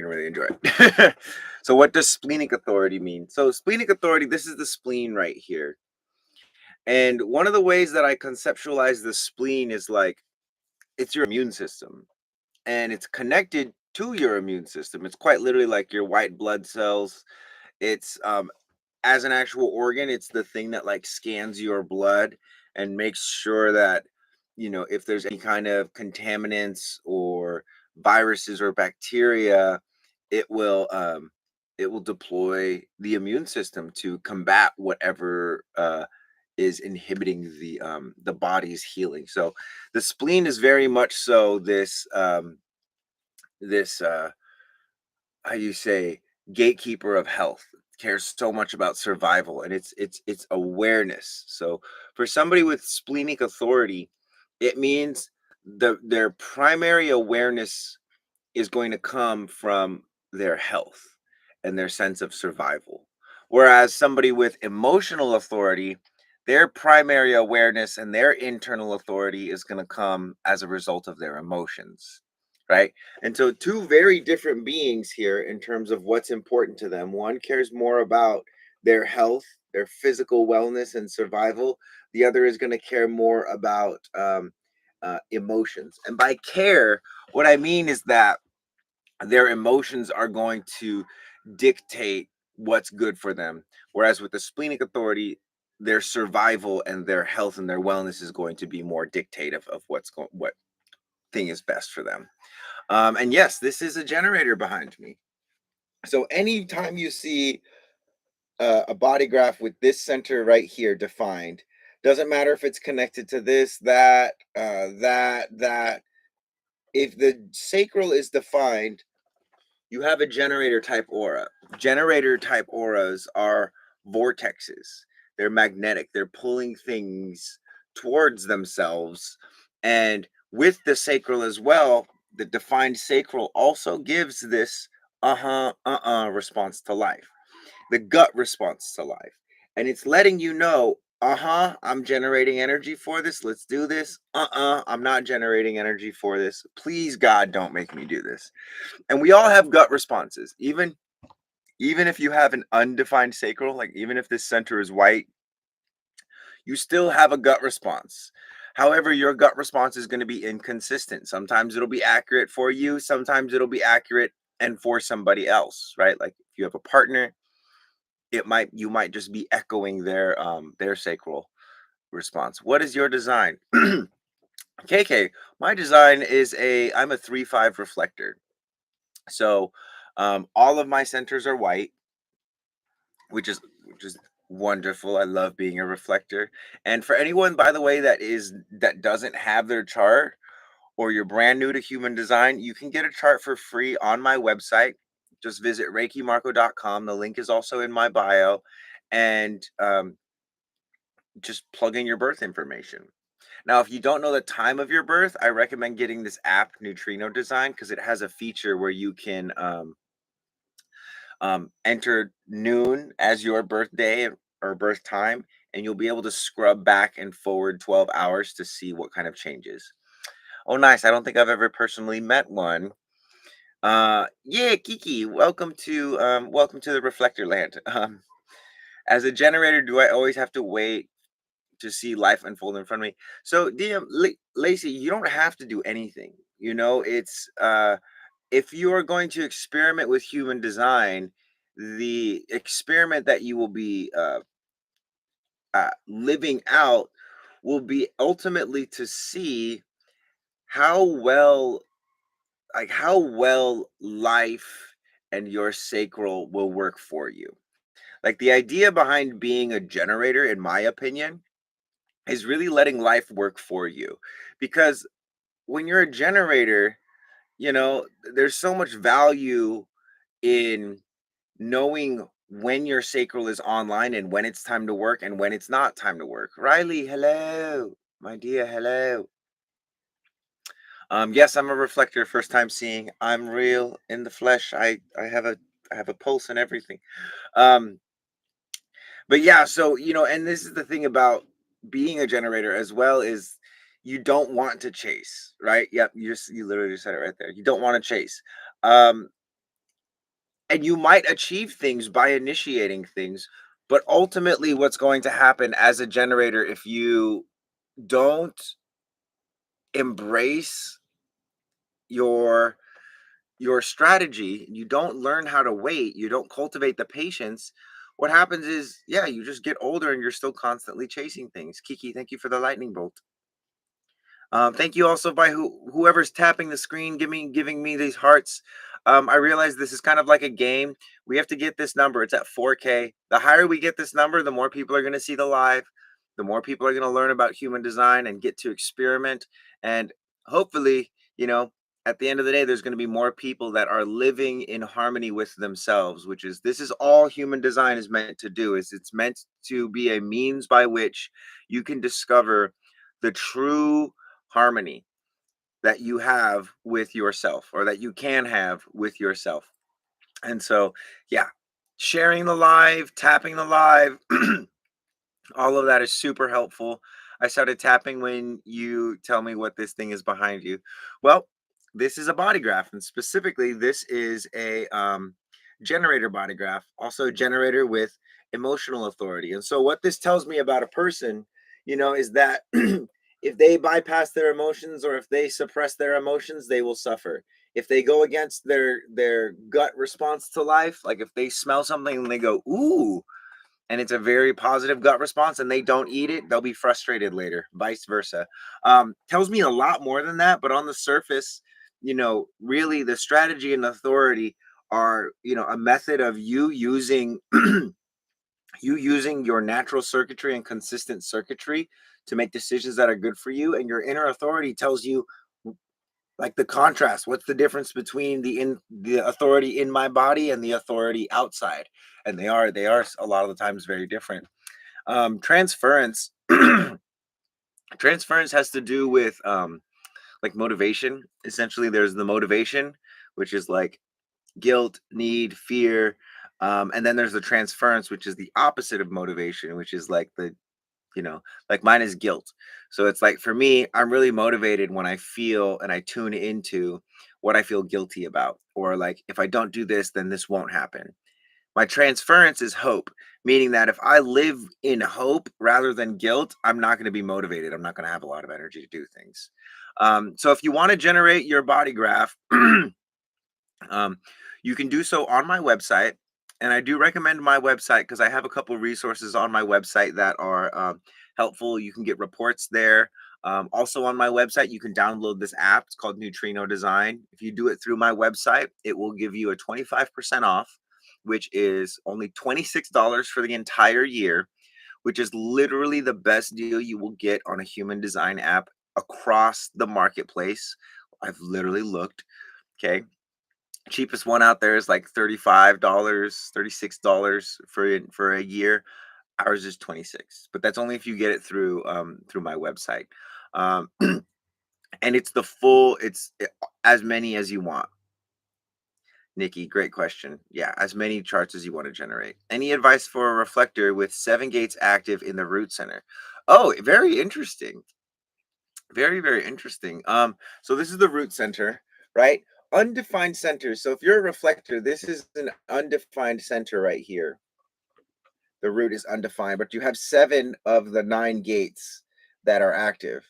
you're gonna really enjoy it. So, what does splenic authority mean? So, splenic authority, this is the spleen right here. And one of the ways that I conceptualize the spleen is like it's your immune system and it's connected to your immune system. It's quite literally like your white blood cells. It's as an actual organ, it's the thing that like scans your blood and makes sure that if there's any kind of contaminants or viruses or bacteria, it will um it will deploy the immune system to combat whatever is inhibiting the body's healing. So the spleen is very much so this how you say gatekeeper of health, cares so much about survival, and it's awareness. So for somebody with splenic authority, it means their primary awareness is going to come from their health and their sense of survival. Whereas somebody with emotional authority, their primary awareness and their internal authority is going to come as a result of their emotions, right? And so, two very different beings here in terms of what's important to them. One cares more about their health, their physical wellness and survival. The other is going to care more about emotions. And by care, what I mean is that their emotions are going to dictate what's good for them. Whereas with the splenic authority, their survival and their health and their wellness is going to be more dictative of what thing is best for them. And yes, this is a generator behind me. So anytime you see a body graph with this center right here defined, doesn't matter if it's connected to this, that. If the sacral is defined, you have a generator type aura. Generator type auras are vortexes. They're magnetic. They're pulling things towards themselves. And with the sacral as well, the defined sacral also gives this response to life, the gut response to life. And it's letting you know, I'm generating energy for this. Let's do this. I'm not generating energy for this. Please, God, don't make me do this. And we all have gut responses. Even if you have an undefined sacral, like even if this center is white, you still have a gut response. However, your gut response is going to be inconsistent. Sometimes it'll be accurate for you, sometimes it'll be accurate and for somebody else, right? Like if you have a partner, you might just be echoing their sacral response. What is your design? KK, my design is I'm a 3-5 reflector. So all of my centers are white, which is wonderful. I love being a reflector. And for anyone, by the way, that doesn't have their chart, or you're brand new to human design, you can get a chart for free on my website. Just visit reikimarco.com. The link is also in my bio, and just plug in your birth information. Now, if you don't know the time of your birth, I recommend getting this app, Neutrino Design, because it has a feature where you can enter noon as your birthday or birth time, and you'll be able to scrub back and forward 12 hours to see what kind of changes. Oh, nice. I don't think I've ever personally met one. Yeah, Kiki, welcome to the reflector land. As a generator, do I always have to wait to see life unfold in front of me? So, Lacey, you don't have to do anything. It's if you are going to experiment with human design, the experiment that you will be living out will be ultimately to see how well, how well life and your sacral will work for you. Like the idea behind being a generator, in my opinion, is really letting life work for you. Because when you're a generator, there's so much value in knowing when your sacral is online and when it's time to work and when it's not time to work. Riley, hello. My dear, hello. Yes, I'm a reflector, first time seeing. I'm real in the flesh. I have a pulse and everything. Um, but yeah, so and this is the thing about being a generator as well, is you don't want to chase, right? Yep, you literally just said it right there. You don't want to chase. Um, And you might achieve things by initiating things, but ultimately what's going to happen as a generator, if you don't embrace your your strategy, you don't learn how to wait, you don't cultivate the patience, what happens is, yeah, you just get older and you're still constantly chasing things. Kiki, thank you for the lightning bolt. Thank you also by whoever's tapping the screen, giving me these hearts. I realize this is kind of like a game. We have to get this number. It's at 4K. The higher we get this number, the more people are going to see the live, the more people are going to learn about human design and get to experiment. And hopefully, at the end of the day, there's going to be more people that are living in harmony with themselves, which is this is all human design is meant to do. Is it's meant to be a means by which you can discover the true harmony that you have with yourself or that you can have with yourself. And so, yeah, sharing the live, tapping the live, all of that is super helpful. I started tapping when you tell me what this thing is behind you. Well, this is a body graph, and specifically, this is a generator body graph, also a generator with emotional authority. And so, what this tells me about a person, is that if they bypass their emotions or if they suppress their emotions, they will suffer. If they go against their gut response to life, like if they smell something and they go, "Ooh," and it's a very positive gut response and they don't eat it, they'll be frustrated later, vice versa. Tells me a lot more than that, but on the surface, really the strategy and authority are, a method of you using you using your natural circuitry and consistent circuitry to make decisions that are good for you. And your inner authority tells you like the contrast. What's the difference between the authority in my body and the authority outside? And they are a lot of the times very different. Transference transference has to do with like motivation. Essentially, there's the motivation, which is like guilt, need, fear, and then there's the transference, which is the opposite of motivation, which is like you know like mine is guilt. So it's like for me, I'm really motivated when I feel and I tune into what I feel guilty about, or like if I don't do this, then this won't happen. My transference is hope, meaning that if I live in hope rather than guilt, I'm not going to be motivated. I'm not going to have a lot of energy to do things. So if you want to generate your body graph, um, you can do so on my website. And I do recommend my website because I have a couple resources on my website that are helpful. You can get reports there. Also on my website, you can download this app. It's called Neutrino Design. If you do it through my website, it will give you a 25% off, which is only $26 for the entire year, which is literally the best deal you will get on a human design app across the marketplace. I've literally looked. Okay. Cheapest one out there is like $35, $36 for a year. Ours is 26, but that's only if you get it through my website. Um, and it's the full, as many as you want. Nikki, great question. Yeah, as many charts as you want to generate. Any advice for a reflector with 7 gates active in the root center? Oh, very interesting. Very, very interesting. So this is the root center, right? Undefined center. So if you're a reflector, this is an undefined center right here. The root is undefined, but you have 7 of the 9 gates that are active,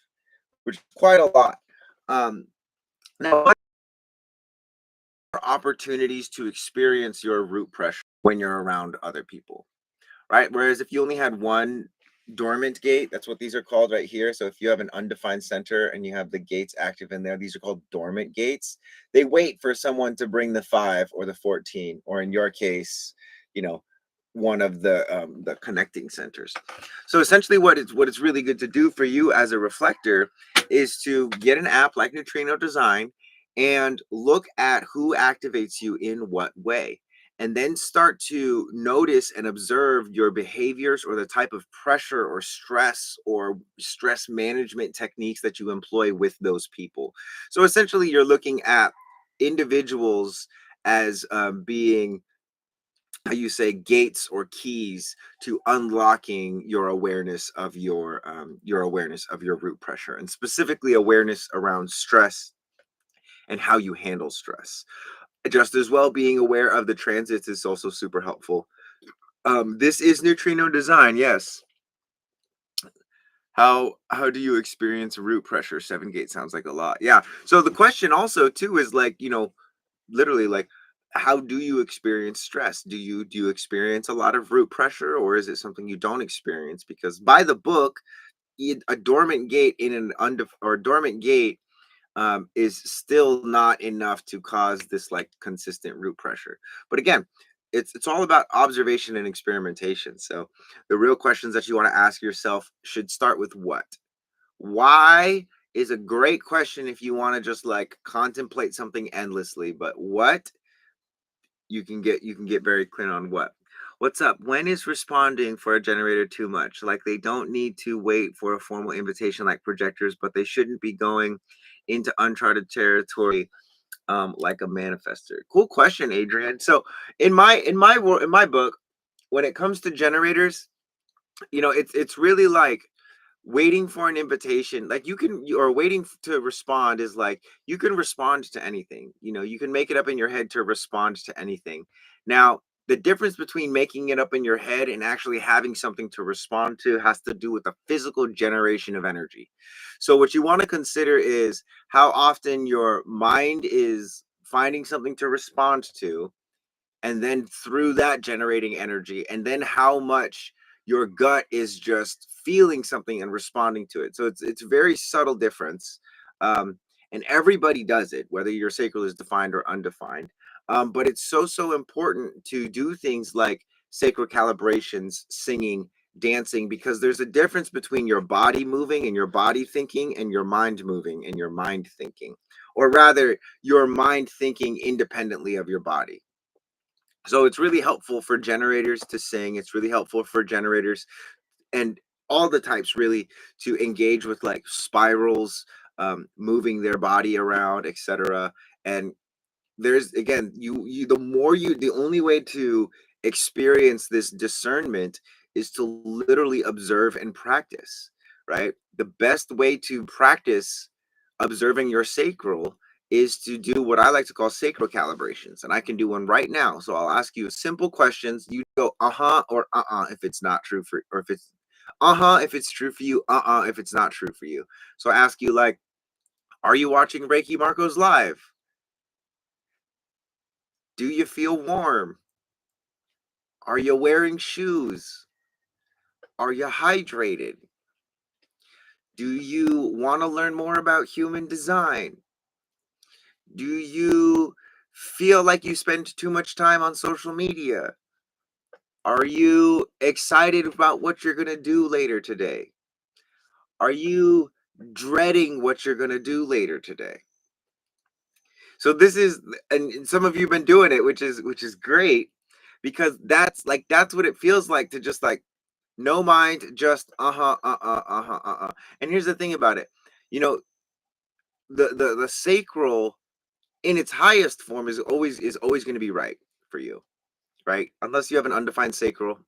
which is quite a lot. Now, what are opportunities to experience your root pressure when you're around other people? Right? Whereas if you only had one dormant gate, that's what these are called right here. So if you have an undefined center and you have the gates active in there, these are called dormant gates. They wait for someone to bring the 5 or the 14, or in your case, you know, one of the connecting centers. So essentially what it's really good to do for you as a reflector is to get an app like Neutrino Design and look at who activates you in what way, and then start to notice and observe your behaviors or the type of pressure or stress management techniques that you employ with those people. So essentially, you're looking at individuals as being, how you say, gates or keys to unlocking your awareness of your root pressure, and specifically awareness around stress and how you handle stress. Just as well, being aware of the transits is also super helpful. This is neutrino design, yes. How do you experience root pressure? 7 gate sounds like a lot. Yeah. So the question also too is like, literally like how do you experience stress? Do you experience a lot of root pressure, or is it something you don't experience? Because by the book, a dormant gate in an or a dormant gate is still not enough to cause this like consistent root pressure. But again, it's all about observation and experimentation. So the real questions that you want to ask yourself should start with what? Why is a great question if you want to just like contemplate something endlessly, but what, you can get very clear on what. What's up? When is responding for a generator too much? Like they don't need to wait for a formal invitation like projectors, but they shouldn't be going into uncharted territory like a manifester. Cool question, Adrian. So in my book, when it comes to generators, it's really like waiting for an invitation. Like or waiting to respond is like you can respond to anything. You can make it up in your head to respond to anything. Now, the difference between making it up in your head and actually having something to respond to has to do with the physical generation of energy. So what you want to consider is how often your mind is finding something to respond to, and then through that generating energy, and then how much your gut is just feeling something and responding to it. So it's a very subtle difference. um, and everybody does it, whether your sacral is defined or undefined. But it's so important to do things like sacral calibrations, singing, dancing, because there's a difference between your body moving and your body thinking, and your mind moving and your mind thinking, or rather your mind thinking independently of your body. So it's really helpful for generators to sing. It's really helpful for generators and all the types really to engage with like spirals, moving their body around, etc. And there's again, the only way to experience this discernment is to literally observe and practice, right? The best way to practice observing your sacral is to do what I like to call sacral calibrations, and I can do one right now. So I'll ask you simple questions. You go uh-huh or uh-uh if it's not true for, or if it's uh-huh if it's true for you, uh-uh if it's not true for you. So I ask you like, are you watching Reiki Marcos live? Do you feel warm? Are you wearing shoes? Are you hydrated? Do you want to learn more about human design? Do you feel like you spend too much time on social media? Are you excited about what you're going to do later today? Are you dreading what you're going to do later today? So this is, and some of you have been doing it, which is great, because that's what it feels like to just like no mind, just uh-huh, uh-uh, uh-huh, uh-uh. And here's the thing about it. You know, the sacral in its highest form is always going to be right for you, right? Unless you have an undefined sacral.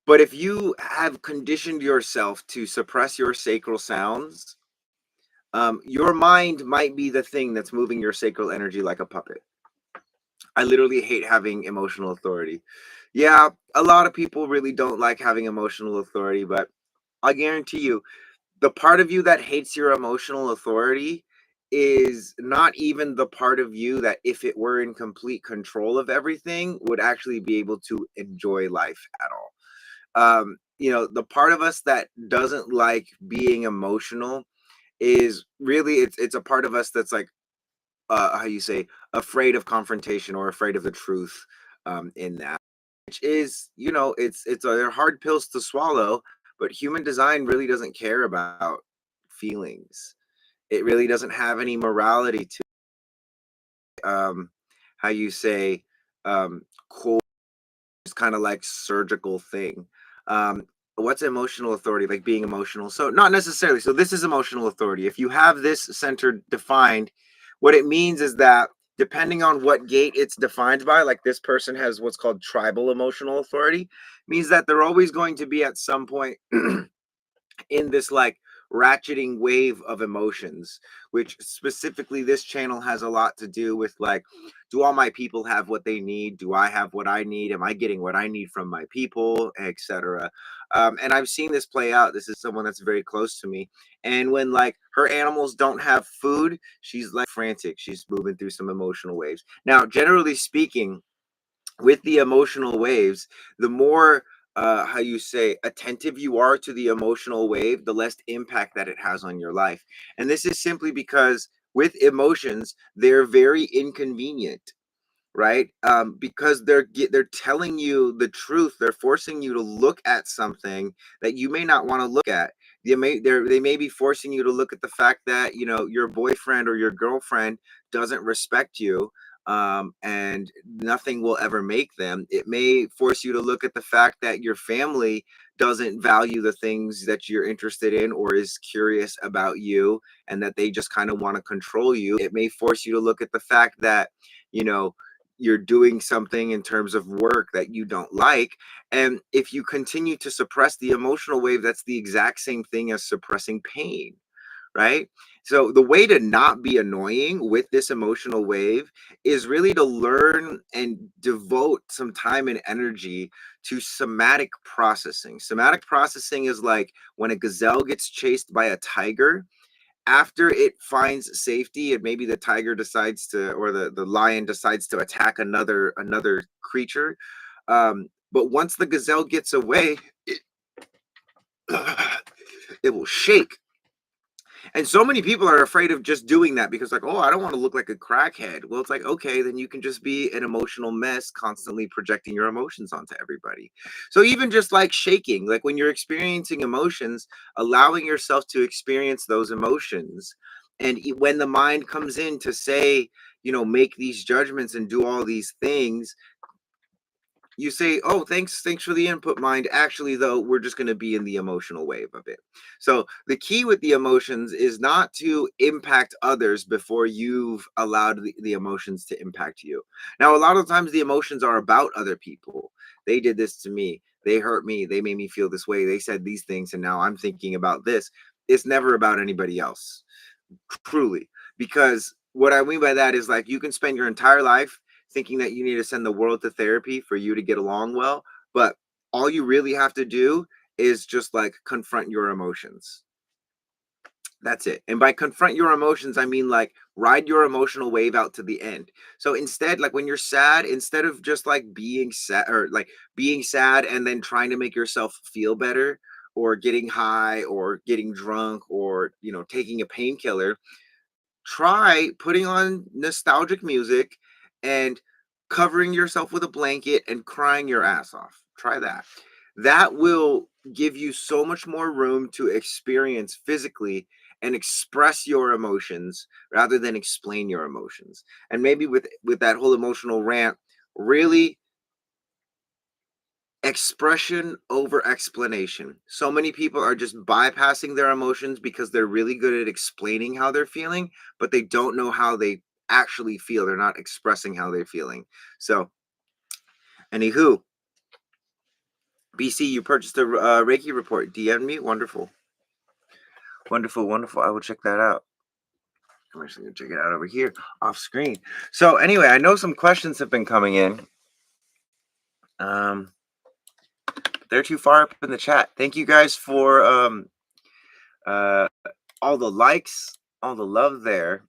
But if you have conditioned yourself to suppress your sacral sounds, your mind might be the thing that's moving your sacral energy like a puppet. I literally hate having emotional authority. Yeah, a lot of people really don't like having emotional authority, but I guarantee you, the part of you that hates your emotional authority is not even the part of you that, if it were in complete control of everything, would actually be able to enjoy life at all. The part of us that doesn't like being emotional is really, it's a part of us that's like, how you say, afraid of confrontation or afraid of the truth, in that, which is, they're hard pills to swallow. But human design really doesn't care about feelings. It really doesn't have any morality to, how you say, cold, kind of like surgical thing. um what's emotional authority? Like being emotional? So not necessarily. So this is emotional authority. If you have this center defined, what it means is that depending on what gate it's defined by, like this person has what's called tribal emotional authority, means that they're always going to be at some point in this like ratcheting wave of emotions, which specifically this channel has a lot to do with, like, do all my people have what they need? Do I have what I need? Am I getting what I need from my people, etc.? And I've seen this play out. This is someone that's very close to me, and when, like, her animals don't have food, she's like frantic. She's moving through some emotional waves. Now, generally speaking, with the emotional waves, the more how you say attentive you are to the emotional wave, the less impact that it has on your life. And this is simply because with emotions, they're very inconvenient, right? Because they're telling you the truth. They're forcing you to look at something that you may not want to look at. They may be forcing you to look at the fact that, your boyfriend or your girlfriend doesn't respect you, and nothing will ever make them. It may force you to look at the fact that your family doesn't value the things that you're interested in or is curious about you, and that they just kind of want to control you. It may force you to look at the fact that, you know, you're doing something in terms of work that you don't like. And if you continue to suppress the emotional wave, that's the exact same thing as suppressing pain, right? So the way to not be annoying with this emotional wave is really to learn and devote some time and energy to somatic processing. Somatic processing is like when a gazelle gets chased by a tiger. After it finds safety, and maybe the tiger decides to, or the lion decides to attack another creature, but once the gazelle gets away, it, it will shake. And so many people are afraid of just doing that because, like, oh, I don't want to look like a crackhead. Well, it's like, okay, then you can just be an emotional mess, constantly projecting your emotions onto everybody. So even just like shaking, like when you're experiencing emotions, allowing yourself to experience those emotions. And when the mind comes in to say, make these judgments and do all these things, you say, oh, thanks for the input, mind. Actually, though, we're just going to be in the emotional wave of it. So the key with the emotions is not to impact others before you've allowed the emotions to impact you. Now, a lot of times the emotions are about other people. They did this to me, they hurt me, they made me feel this way, they said these things, and now I'm thinking about this. It's never about anybody else, truly. Because what I mean by that is, like, you can spend your entire life thinking that you need to send the world to therapy for you to get along well, but all you really have to do is just like confront your emotions. That's it. And by confront your emotions, I mean, like, ride your emotional wave out to the end. So instead, like when you're sad, instead of just like being sad, or like being sad and then trying to make yourself feel better, or getting high or getting drunk, or taking a painkiller, try putting on nostalgic music and covering yourself with a blanket and crying your ass off. Try that. That will give you so much more room to experience physically and express your emotions rather than explain your emotions. And maybe with that whole emotional rant, really expression over explanation. So many people are just bypassing their emotions because they're really good at explaining how they're feeling, but they don't know how they actually feel. They're not expressing how they're feeling. So, anywho, BC, you purchased a Reiki report. DM me. Wonderful. Wonderful, wonderful. I will check that out. I'm actually going to check it out over here off screen. So, anyway, I know some questions have been coming in. They're too far up in the chat. Thank you guys for uh, all the likes, all the love there.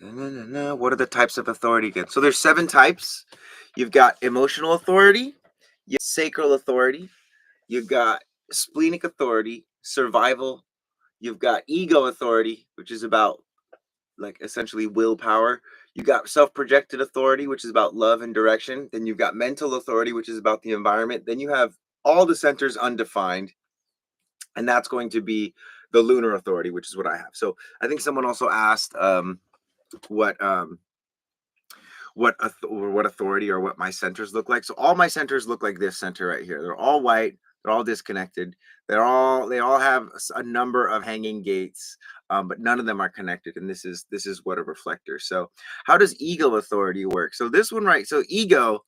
What are the types of authority again? So there's 7 types. You've got emotional authority, you have sacral authority, you've got splenic authority, survival, you've got ego authority, which is about, like, essentially willpower. You got self-projected authority, which is about love and direction. Then you've got mental authority, which is about the environment. Then you have all the centers undefined, and that's going to be the lunar authority, which is what I have. So I think someone also asked what what authority or what my centers look like. So all my centers look like this center right here. They're all white, They're all disconnected. They all have a number of hanging gates, but none of them are connected. And this is what a reflector. So, how does ego authority work? So this one, right? So ego,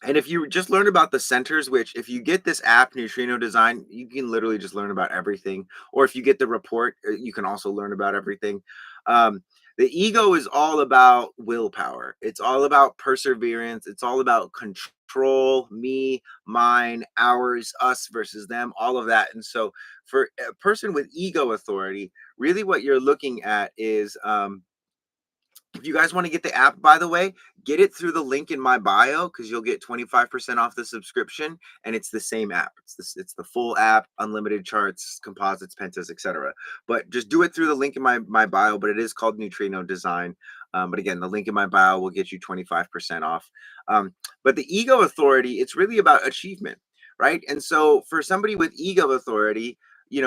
and if you just learn about the centers, which if you get this app, Neutrino Design, you can literally just learn about everything. Or if you get the report, you can also learn about everything. Um, the ego is all about willpower. It's all about perseverance. It's all about control, me, mine, ours, us versus them, all of that. And so for a person with ego authority, really what you're looking at is if you guys want to get the app, by the way, get it through the link in my bio because you'll get 25% off the subscription. And it's the same app. It's the full app, unlimited charts, composites, pentas, etc. But just do it through the link in my bio. But it is called Neutrino Design. But again, the link in my bio will get you 25% off. But the ego authority, it's really about achievement, right? And so for somebody with ego authority,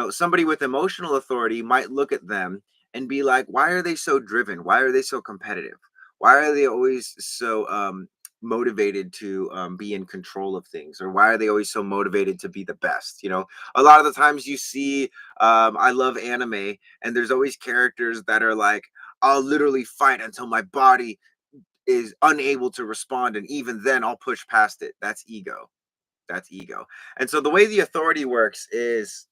somebody with emotional authority might look at them and be like, why are they so driven? Why are they so competitive? Why are they always so motivated to be in control of things? Or why are they always so motivated to be the best? A lot of the times you see, I love anime, and there's always characters that are like, I'll literally fight until my body is unable to respond. And even then, I'll push past it. That's ego. That's ego. And so the way the authority works is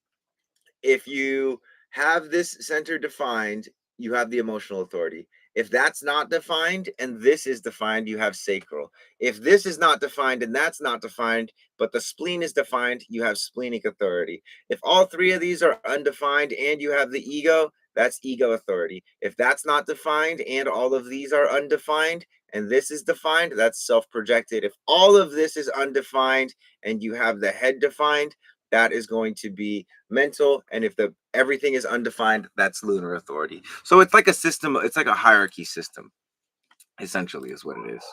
if you have this center defined, you have the emotional authority. If that's not defined and this is defined, you have sacral. If this is not defined and that's not defined, but the spleen is defined, you have splenic authority. If all three of these are undefined and you have the ego, that's ego authority. If that's not defined and all of these are undefined and this is defined, that's self projected. If all of this is undefined and you have the head defined, that is going to be mental. And if the everything is undefined, that's lunar authority. So it's like a system, it's like a hierarchy system, essentially, is what it is.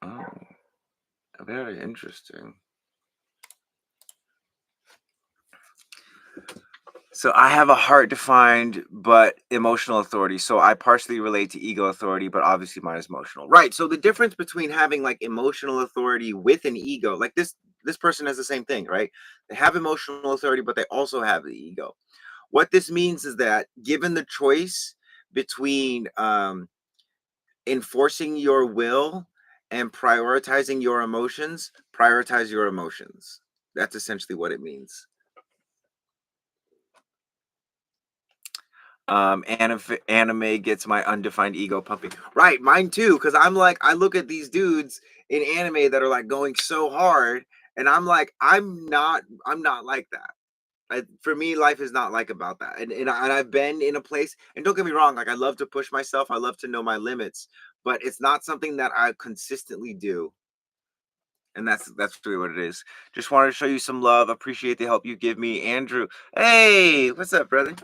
Oh, very interesting. So I have a heart defined but emotional authority. So I partially relate to ego authority, but obviously mine is emotional. Right. So the difference between having like emotional authority with an ego, like this person has the same thing, right? They have emotional authority, but they also have the ego. What this means is that given the choice between enforcing your will and prioritizing your emotions, prioritize your emotions. That's essentially what it means. Anime gets my undefined ego pumping. Right, mine too, because I'm like, I look at these dudes in anime that are like going so hard, and I'm like, I'm not like that. For me, life is not like about that. And I've been in a place, and don't get me wrong, like I love to push myself, I love to know my limits, but it's not something that I consistently do. And that's really what it is. Just wanted to show you some love. Appreciate the help you give me, Andrew. Hey, what's up, brother?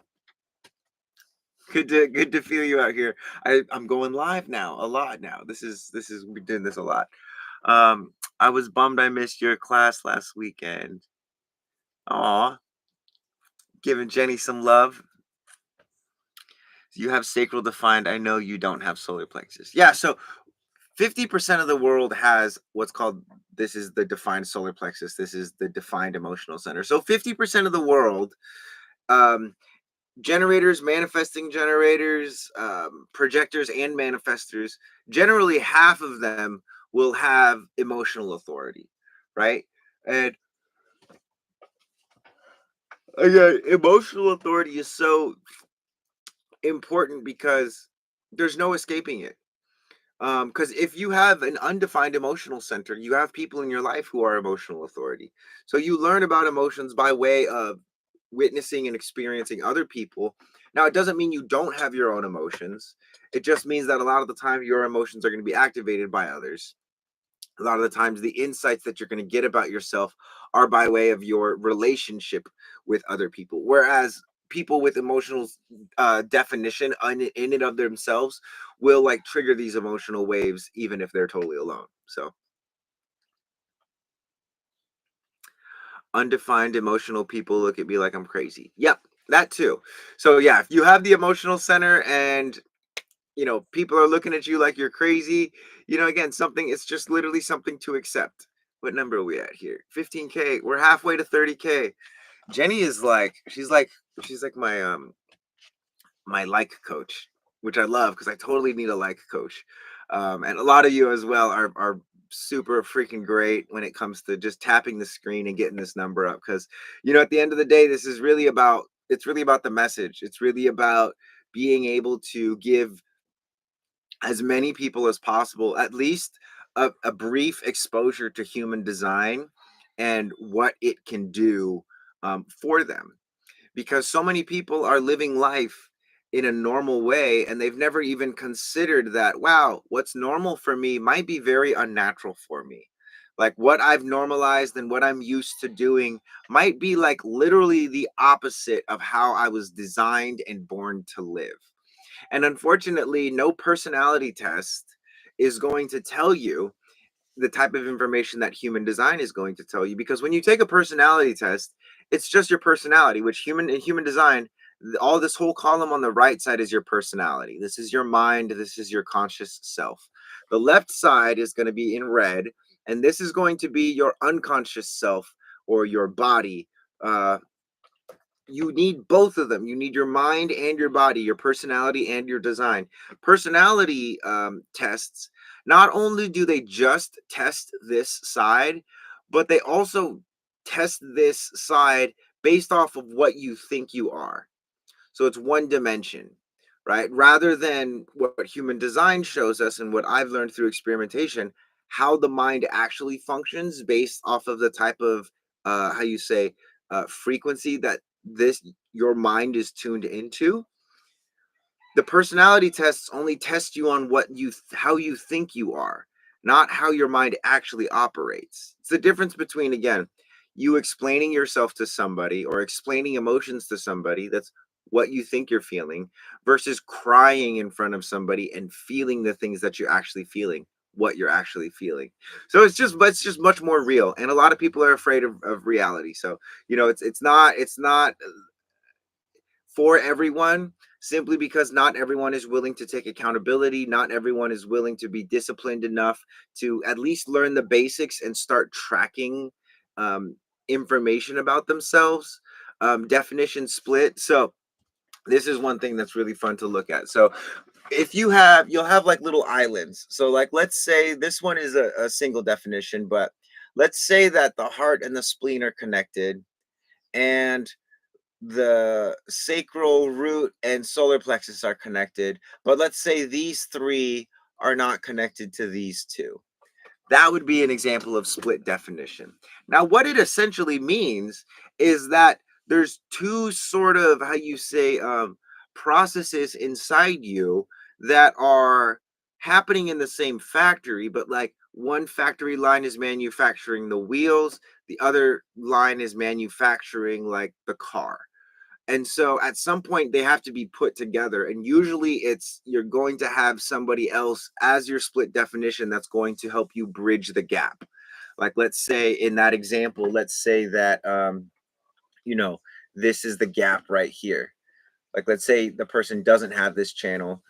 Good to feel you out here. I'm going live now a lot now. This is we're doing this a lot. I was bummed I missed your class last weekend. Aw, giving Jenny some love. You have sacral defined. I know you don't have solar plexus. Yeah, so 50% of the world has what's called, this is the defined solar plexus. This is the defined emotional center. So 50% of the world, um, generators, manifesting generators, projectors, and manifestors, generally half of them will have emotional authority, right? And again, emotional authority is so important because there's no escaping it. Because if you have an undefined emotional center, you have people in your life who are emotional authority. So you learn about emotions by way of witnessing and experiencing other people. Now, it doesn't mean you don't have your own emotions. It just means that a lot of the time your emotions are going to be activated by others. A lot of the times the insights that you're going to get about yourself are by way of your relationship with other people, whereas people with emotional definition in and of themselves will like trigger these emotional waves even if they're totally alone. So undefined emotional people look at me like I'm crazy. Yep. That too. So yeah, if you have the emotional center and people are looking at you like you're crazy, again, something it's just literally something to accept. What number are we at here? 15K. We're halfway to 30K. Jenny is like, she's like my like coach, which I love because I totally need a like coach. And a lot of you as well are super freaking great when it comes to just tapping the screen and getting this number up. Because at the end of the day, this is really about it's really about the message. It's really about being able to give as many people as possible at least a brief exposure to human design and what it can do for them, because so many people are living life in a normal way and they've never even considered that, wow, what's normal for me might be very unnatural for me. Like what I've normalized and what I'm used to doing might be like literally the opposite of how I was designed and born to live. And unfortunately, no personality test is going to tell you the type of information that human design is going to tell you, because when you take a personality test, it's just your personality, which human design, all this whole column on the right side is your personality. This is your mind, this is your conscious self. The left side is going to be in red, and this is going to be your unconscious self, or your body. You need both of them. You need your mind and your body, your personality and your design. Personality tests, not only do they just test this side, but they also test this side based off of what you think you are. So it's one dimension, right? Rather than what human design shows us and what I've learned through experimentation, how the mind actually functions based off of the type of how you say frequency that this your mind is tuned into. The personality tests only test you on how you think you are, not how your mind actually operates. It's the difference between, again, you explaining yourself to somebody or explaining emotions to somebody, that's what you think you're feeling, versus crying in front of somebody and feeling the things that you're actually feeling, what you're actually feeling. So it's just much more real, and a lot of people are afraid of reality. So it's not for everyone, simply because not everyone is willing to take accountability. Not everyone is willing to be disciplined enough to at least learn the basics and start tracking um, information about themselves. Definition split. So this is one thing that's really fun to look at. So if you'll have like little islands. So like let's say this one is a single definition, but let's say that the heart and the spleen are connected, and the sacral root and solar plexus are connected, but let's say these three are not connected to these two. That would be an example of split definition. Now, what it essentially means is that there's two sort of, how you say, processes inside you that are happening in the same factory, but like one factory line is manufacturing the wheels, the other line is manufacturing like the car. And so at some point they have to be put together, and usually it's you're going to have somebody else as your split definition that's going to help you bridge the gap. Like let's say in that example, let's say that you know this is the gap right here. Like let's say the person doesn't have this channel,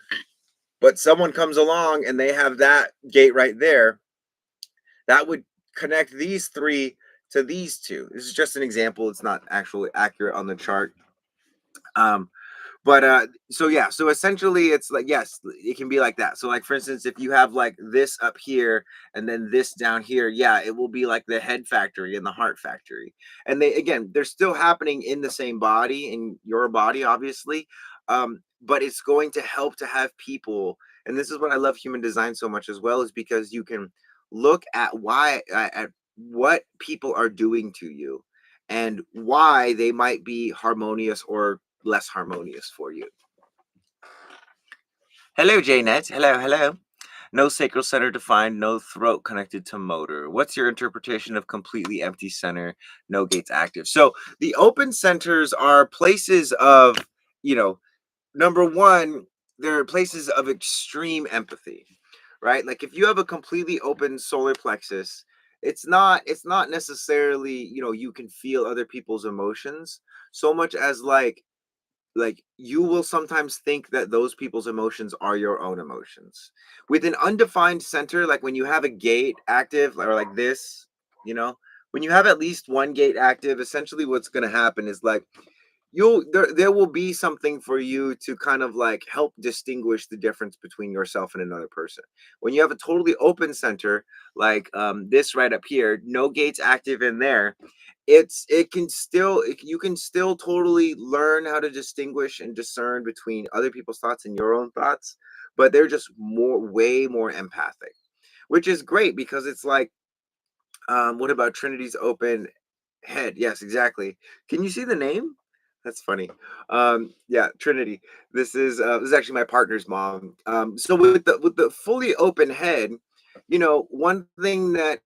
but someone comes along and they have that gate right there, that would connect these three to these two. This is just an example, it's not actually accurate on the chart. um but so yeah, so essentially it's like, yes, it can be like that. So like for instance, if you have like this up here and then this down here, yeah, it will be like the head factory and the heart factory. And they, again, they're still happening in the same body, in your body obviously. But it's going to help to have people, and this is what I love human design so much as well, is because you can look at why at what people are doing to you and why they might be harmonious or less harmonious for you. Hello, Jnet. Hello, hello. No sacral center defined, no throat connected to motor. What's your interpretation of completely empty center, no gates active? So the open centers are places of, you know, number one, they're places of extreme empathy, right? Like if you have a completely open solar plexus, it's not necessarily, you can feel other people's emotions so much as like like you will sometimes think that those people's emotions are your own emotions. With an undefined center, like when you have a gate active or like this, you know, when you have at least one gate active, essentially what's going to happen is like there will be something for you to kind of like help distinguish the difference between yourself and another person. When you have a totally open center like this right up here, no gates active in there, it can still you can still totally learn how to distinguish and discern between other people's thoughts and your own thoughts, but they're just way more empathic, which is great because it's like what about Trinity's open head? Yes, exactly. Can you see the name? That's funny. Yeah, Trinity. This is actually my partner's mom. So with the fully open head, one thing that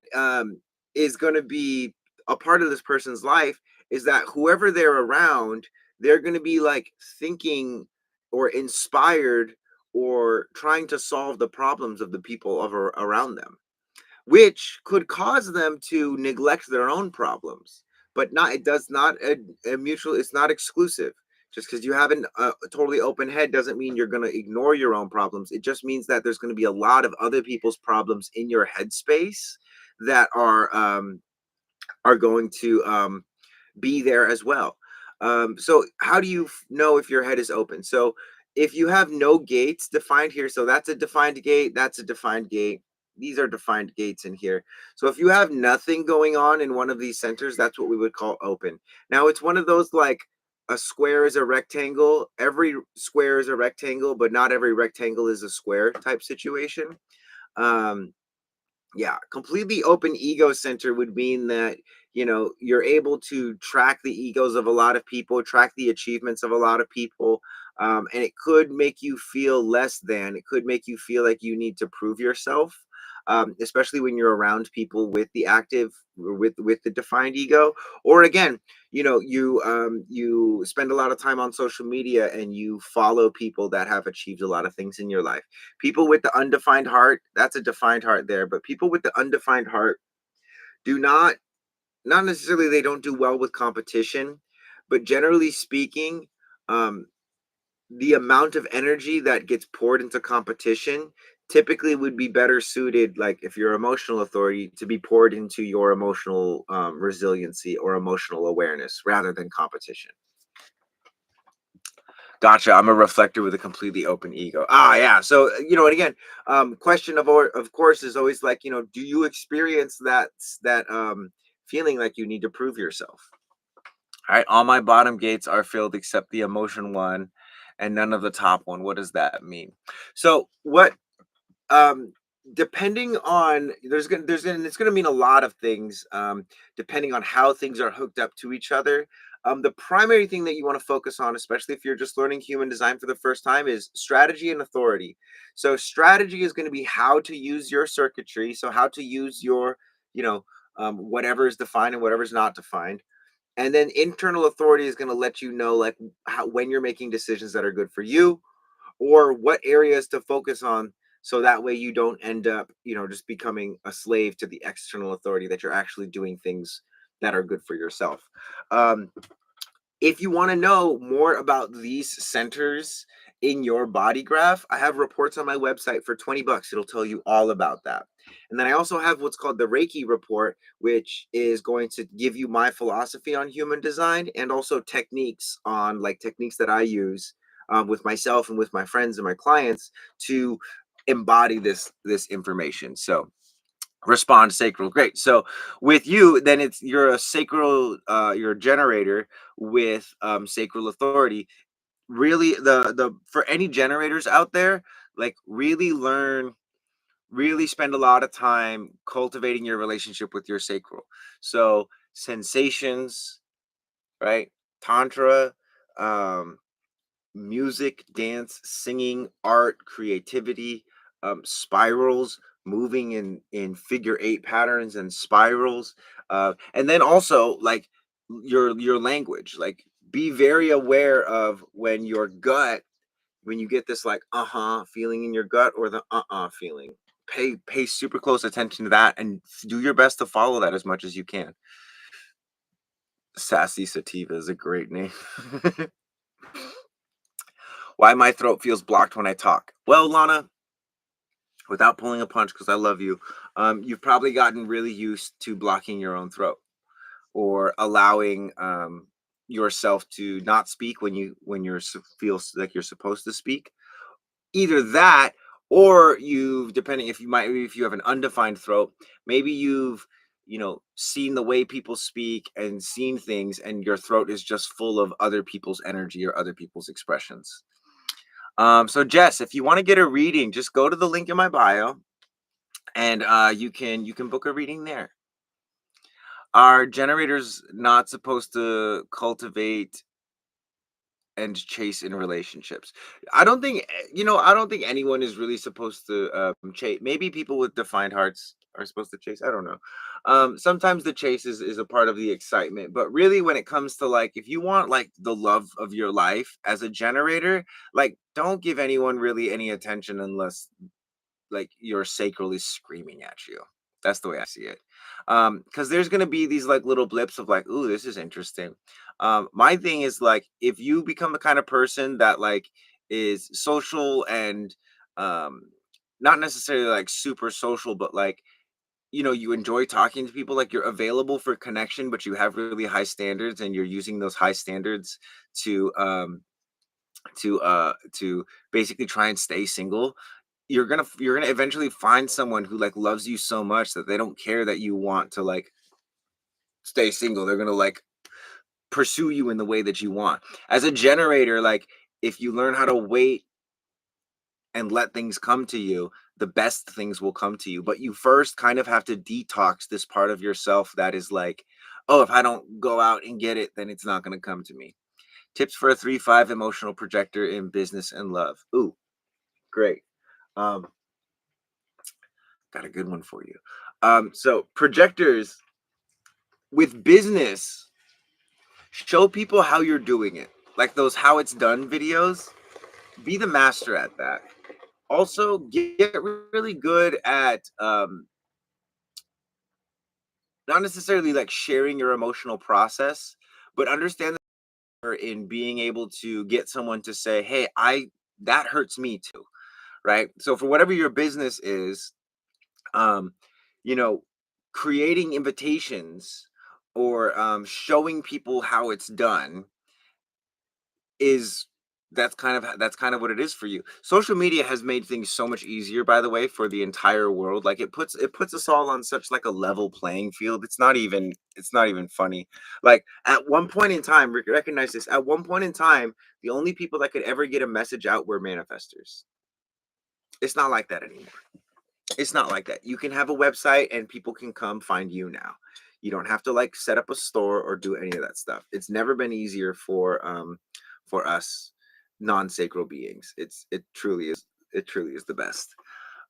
is going to be a part of this person's life is that whoever they're around, they're going to be like thinking or inspired or trying to solve the problems of the people around them, which could cause them to neglect their own problems. But not, it does not a mutual. It's not exclusive. Just because you have a totally open head doesn't mean you're going to ignore your own problems. It just means that there's going to be a lot of other people's problems in your headspace that are going to be there as well. So how do you know if your head is open? So if you have no gates defined here, so that's a defined gate, that's a defined gate. These are defined gates in here. So if you have nothing going on in one of these centers, that's what we would call open. Now it's one of those like a square is a rectangle. Every square is a rectangle, but not every rectangle is a square type situation. Um, yeah, completely open ego center would mean that, you're able to track the egos of a lot of people, track the achievements of a lot of people. And it could make you feel less than, it could make you feel like you need to prove yourself. Especially when you're around people with the active or with the defined ego, or again, you spend a lot of time on social media and you follow people that have achieved a lot of things in your life. People with the undefined heart, that's a defined heart there, but people with the undefined heart do not necessarily they don't do well with competition, but generally speaking, um, the amount of energy that gets poured into competition typically would be better suited, like if you're emotional authority, to be poured into your emotional resiliency or emotional awareness rather than competition. Gotcha. I'm a reflector with a completely open ego. Ah, yeah. So, and again, question of course is always like, do you experience that feeling like you need to prove yourself? All right. All my bottom gates are filled except the emotion one, and none of the top one. What does that mean? So, what um depending on there's gonna it's gonna mean a lot of things, depending on how things are hooked up to each other. The primary thing that you want to focus on, especially if you're just learning human design for the first time, is strategy and authority. So strategy is going to be how to use your circuitry, so how to use your, you know whatever is defined and whatever is not defined. And then internal authority is going to let you know, like, when you're making decisions that are good for you, or what areas to focus on, so that way you don't end up, just becoming a slave to the external authority, that you're actually doing things that are good for yourself. um, if you want to know more about these centers in your body graph, I have reports on my website for 20 bucks. It'll tell you all about that. And then I also have what's called the Reiki report, which is going to give you my philosophy on human design and also techniques that I use with myself and with my friends and my clients to embody this information. So respond sacral, great. So with you, then you're a sacral, you're a generator with sacral authority. Really, the for any generators out there, like, really spend a lot of time cultivating your relationship with your sacral. So sensations, right? Tantra, um music, dance, singing, art, creativity, spirals, moving in figure eight patterns and spirals, and then also like your language. Like, be very aware of when you get this like feeling in your gut, or the feeling. Pay super close attention to that and do your best to follow that as much as you can. Sassy Sativa is a great name. Why my throat feels blocked when I talk. Well, Lana, without pulling a punch, because I love you, you've probably gotten really used to blocking your own throat or allowing yourself to not speak when you're feel like you're supposed to speak. Either that, or you've, depending if you might, if you have an undefined throat, maybe you've, seen the way people speak and seen things, and your throat is just full of other people's energy or other people's expressions. So Jess, if you want to get a reading, just go to the link in my bio, and you can book a reading there. Are generators not supposed to cultivate and chase in relationships? I don't think I don't think anyone is really supposed to chase. Maybe people with defined hearts are supposed to chase. I don't know. Sometimes the chase is a part of the excitement, but really when it comes to, like, if you want like the love of your life as a generator, like, don't give anyone really any attention unless like your sacral is screaming at you. That's the way I see it. Because there's gonna be these like little blips of like, ooh, this is interesting. My thing is like, if you become the kind of person that like is social and um not necessarily like super social, but like, you enjoy talking to people, like you're available for connection, but you have really high standards and you're using those high standards to to basically try and stay single. You're gonna eventually find someone who like loves you so much that they don't care that you want to like stay single. They're gonna like pursue you in the way that you want. As a generator, like, if you learn how to wait and let things come to you, the best things will come to you. But you first kind of have to detox this part of yourself that is like, oh, if I don't go out and get it, then it's not gonna come to me. Tips for a 3-5 emotional projector in business and love. Ooh, great. Um, got a good one for you. So projectors with business, show people how you're doing it. Like those how it's done videos, be the master at that. Also, get really good at not necessarily like sharing your emotional process, but understand that in being able to get someone to say, "Hey, I that hurts me too." Right? So for whatever your business is, um, you know, creating invitations or showing people how it's done is that's kind of what it is for you. Social media has made things so much easier, by the way, for the entire world. Like it puts us all on such like a level playing field. It's not even funny. Like at one point in time, recognize this. At one point in time, the only people that could ever get a message out were manifestors. It's not like that anymore. It's not like that. You can have a website and people can come find you now. You don't have to like set up a store or do any of that stuff. It's never been easier for us non-sacral beings. It truly is the best.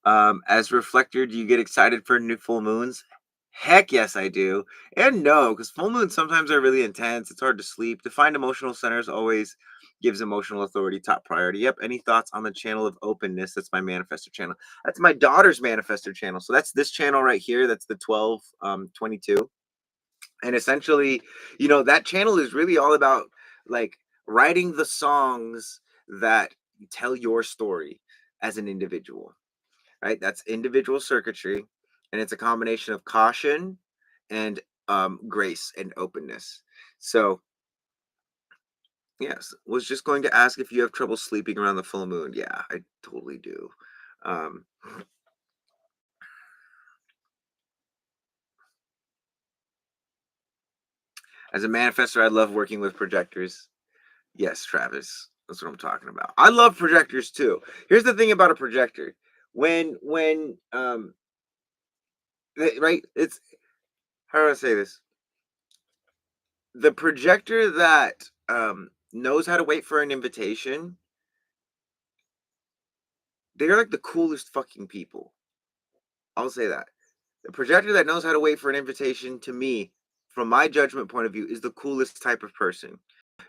As reflector, do you get excited for new full moons? Heck yes, I do. And no, because full moons sometimes are really intense. It's hard to sleep. To find emotional centers always gives emotional authority top priority. Yep. Any thoughts on the channel of openness? That's my manifestor channel. That's my daughter's manifestor channel. So that's this channel right here. That's the 1222. And essentially, that channel is really all about like writing the songs that tell your story as an individual, right? That's individual circuitry, and it's a combination of caution and grace and openness. So, yes, was just going to ask if you have trouble sleeping around the full moon. Yeah, I totally do. Um, as a manifestor, I love working with projectors. Yes, Travis, that's what I'm talking about. I love projectors too. Here's the thing about a projector: when right, it's how do I say this? The projector that knows how to wait for an invitation, they're like the coolest fucking people. I'll say that. The projector that knows how to wait for an invitation, to me, from my judgment point of view, is the coolest type of person,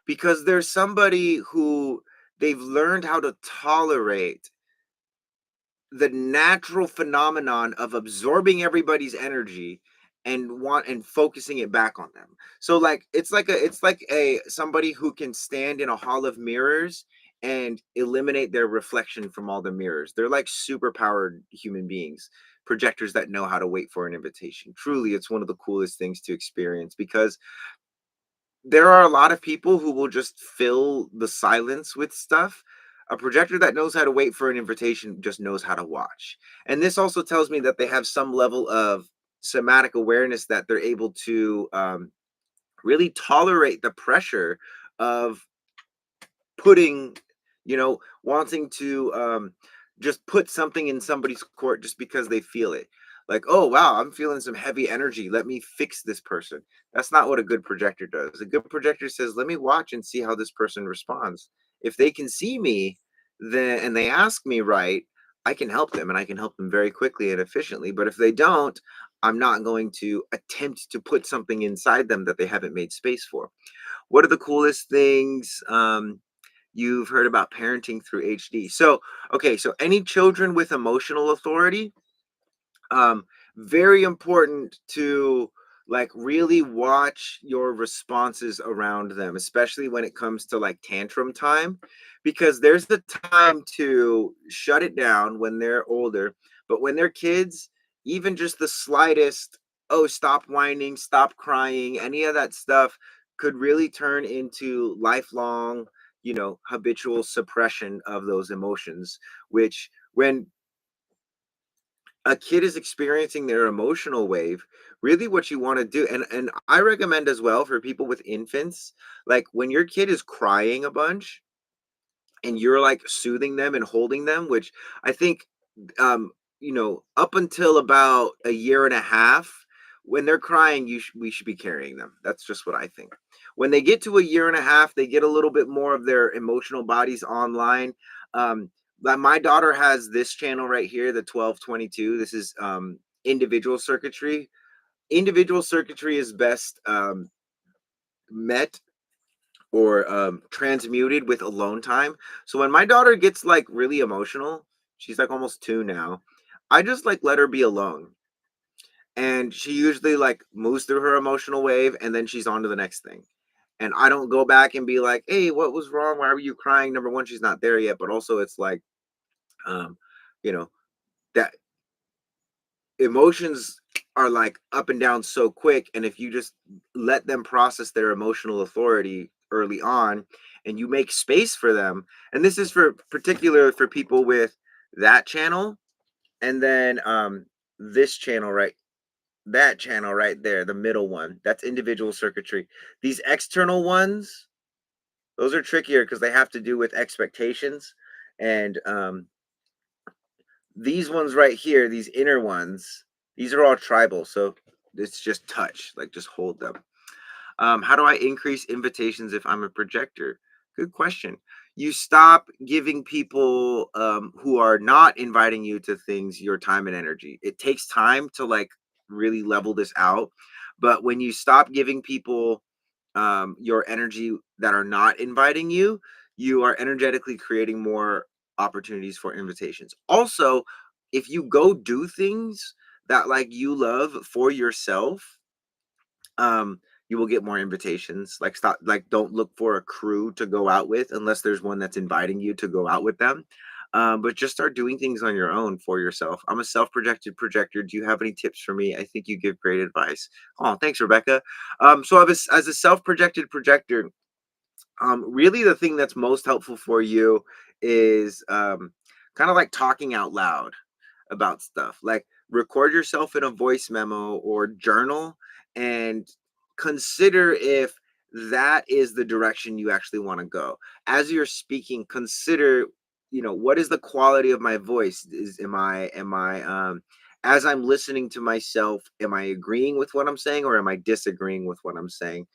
because there's somebody who they've learned how to tolerate the natural phenomenon of absorbing everybody's energy and focusing it back on them. So like it's like a somebody who can stand in a hall of mirrors and eliminate their reflection from all the mirrors. They're like super powered human beings, projectors that know how to wait for an invitation. Truly, it's one of the coolest things to experience because there are a lot of people who will just fill the silence with stuff. A projector that knows how to wait for an invitation just knows how to watch. And this also tells me that they have some level of somatic awareness that they're able to really tolerate the pressure of putting, wanting to just put something in somebody's court just because they feel it. Like, oh wow, I'm feeling some heavy energy, let me fix this person. That's not what a good projector does. A good projector says, let me watch and see how this person responds. If they can see me, then and they ask me right, I can help them, and I can help them very quickly and efficiently. But if they don't, I'm not going to attempt to put something inside them that they haven't made space for. What are the coolest things you've heard about parenting through HD? So, okay, so any children with emotional authority, um, very important to like really watch your responses around them, especially when it comes to like tantrum time, because there's the time to shut it down when they're older. But when they're kids, even just the slightest, oh, stop whining, stop crying, any of that stuff could really turn into lifelong, habitual suppression of those emotions, which when a kid is experiencing their emotional wave, really what you want to do, and I recommend as well for people with infants, like when your kid is crying a bunch and you're like soothing them and holding them, which I think up until about a year and a half, when they're crying, we should be carrying them. That's just what I think. When they get to a year and a half, they get a little bit more of their emotional bodies online. Like my daughter has this channel right here, the 1222. This is individual circuitry. Individual circuitry is best met or transmuted with alone time. So when my daughter gets like really emotional, she's like almost 2 now. I just like let her be alone. And she usually like moves through her emotional wave and then she's on to the next thing. And I don't go back and be like, "Hey, what was wrong? Why were you crying?" Number one, she's not there yet, but also it's like um you know that emotions are like up and down so quick, and if you just let them process their emotional authority early on and you make space for them, and this is for particular for people with that channel, and then this channel, right, that channel right there, the middle one, that's individual circuitry. These external ones, those are trickier because they have to do with expectations, and these ones right here, these inner ones, these are all tribal. So it's just touch, like just hold them. How do I increase invitations if I'm a projector? Good question. You stop giving people who are not inviting you to things your time and energy. It takes time to like really level this out. But when you stop giving people your energy that are not inviting you, you are energetically creating more opportunities for invitations. Also, if you go do things that like you love for yourself, you will get more invitations. Like stop, like don't look for a crew to go out with unless there's one that's inviting you to go out with them. But just start doing things on your own for yourself. I'm a self-projected projector. Do you have any tips for me? I think you give great advice. Oh, thanks, Rebecca. So as a self-projected projector, really the thing that's most helpful for you is kind of like talking out loud about stuff. Like record yourself in a voice memo or journal and consider if that is the direction you actually want to go. As you're speaking, consider, what is the quality of my voice? Is am I as I'm listening to myself, am I agreeing with what I'm saying or am I disagreeing with what I'm saying?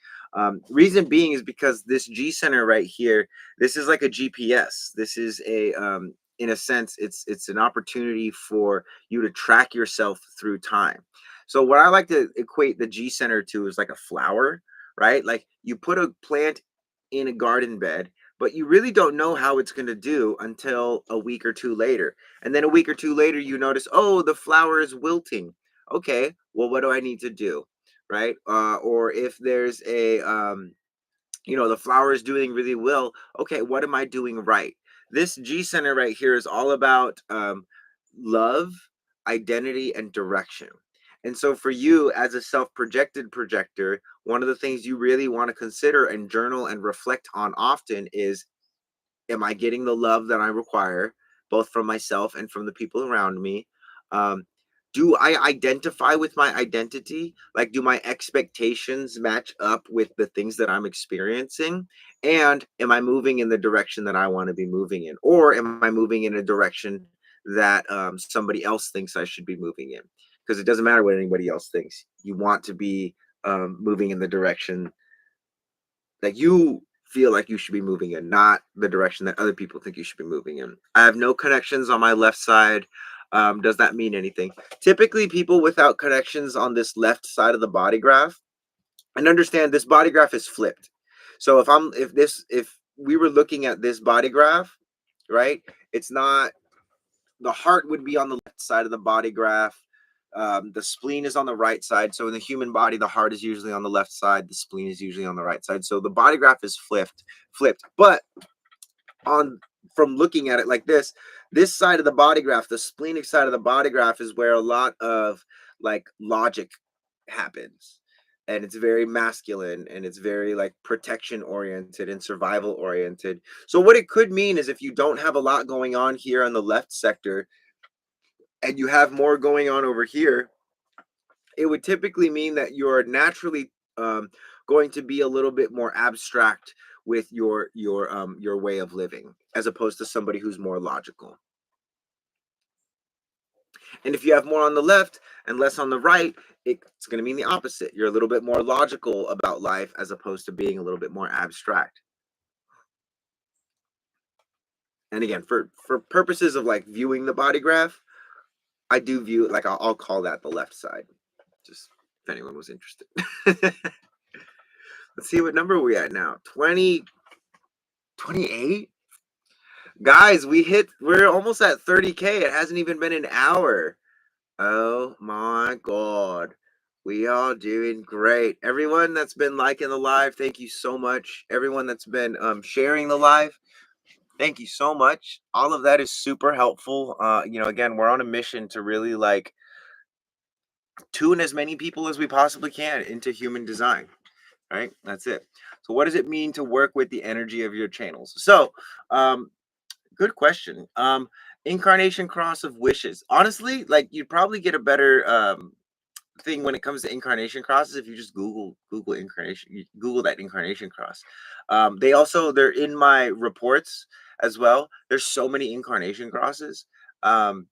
Reason being is because this G center right here, this is like a GPS. This is in a sense, it's an opportunity for you to track yourself through time. So what I like to equate the G center to is like a flower, right? Like you put a plant in a garden bed, but you really don't know how it's going to do until a week or two later. And then a week or two later, you notice, oh, the flower is wilting. Okay, well, what do I need to do? Right? Or if there's The flower is doing really well. Okay, what am I doing right? This G center right here is all about love, identity, and direction. And so, for you as a self projected projector, one of the things you really want to consider and journal and reflect on often is, am I getting the love that I require, both from myself and from the people around me? Um, do I identify with my identity? Like, do my expectations match up with the things that I'm experiencing? And am I moving in the direction that I want to be moving in? Or am I moving in a direction that somebody else thinks I should be moving in? Because it doesn't matter what anybody else thinks. You want to be moving in the direction that you feel like you should be moving in, not the direction that other people think you should be moving in. I have no connections on my left side. Does that mean anything? Typically, people without connections on this left side of the body graph, and understand this body graph is flipped. So if we were looking at this body graph, right? It's not, the heart would be on the left side of the body graph. The spleen is on the right side. So in the human body, the heart is usually on the left side. The spleen is usually on the right side. So the body graph is flipped. But on from looking at it like this side of the body graph, the splenic side of the body graph, is where a lot of like logic happens. And it's very masculine, and it's very like protection oriented and survival oriented. So what it could mean is, if you don't have a lot going on here on the left sector and you have more going on over here, it would typically mean that you're naturally going to be a little bit more abstract with your way of living, as opposed to somebody who's more logical. And if you have more on the left and less on the right, it's going to mean the opposite. You're a little bit more logical about life, as opposed to being a little bit more abstract. And again, for purposes of like viewing the body graph, I do view it like, I'll call that the left side, just if anyone was interested. Let's see what number we at now. 20, 28. Guys, we're almost at 30K. It hasn't even been an hour. Oh my God. We are doing great. Everyone that's been liking the live, thank you so much. Everyone that's been sharing the live, thank you so much. All of that is super helpful. Again, we're on a mission to really like tune as many people as we possibly can into human design. Right? That's it. So what does it mean to work with the energy of your channels? So, good question. Incarnation cross of wishes. Honestly, like, you'd probably get a better thing when it comes to incarnation crosses if you just Google incarnation. You Google that incarnation cross. They're in my reports as well. There's so many incarnation crosses. Um,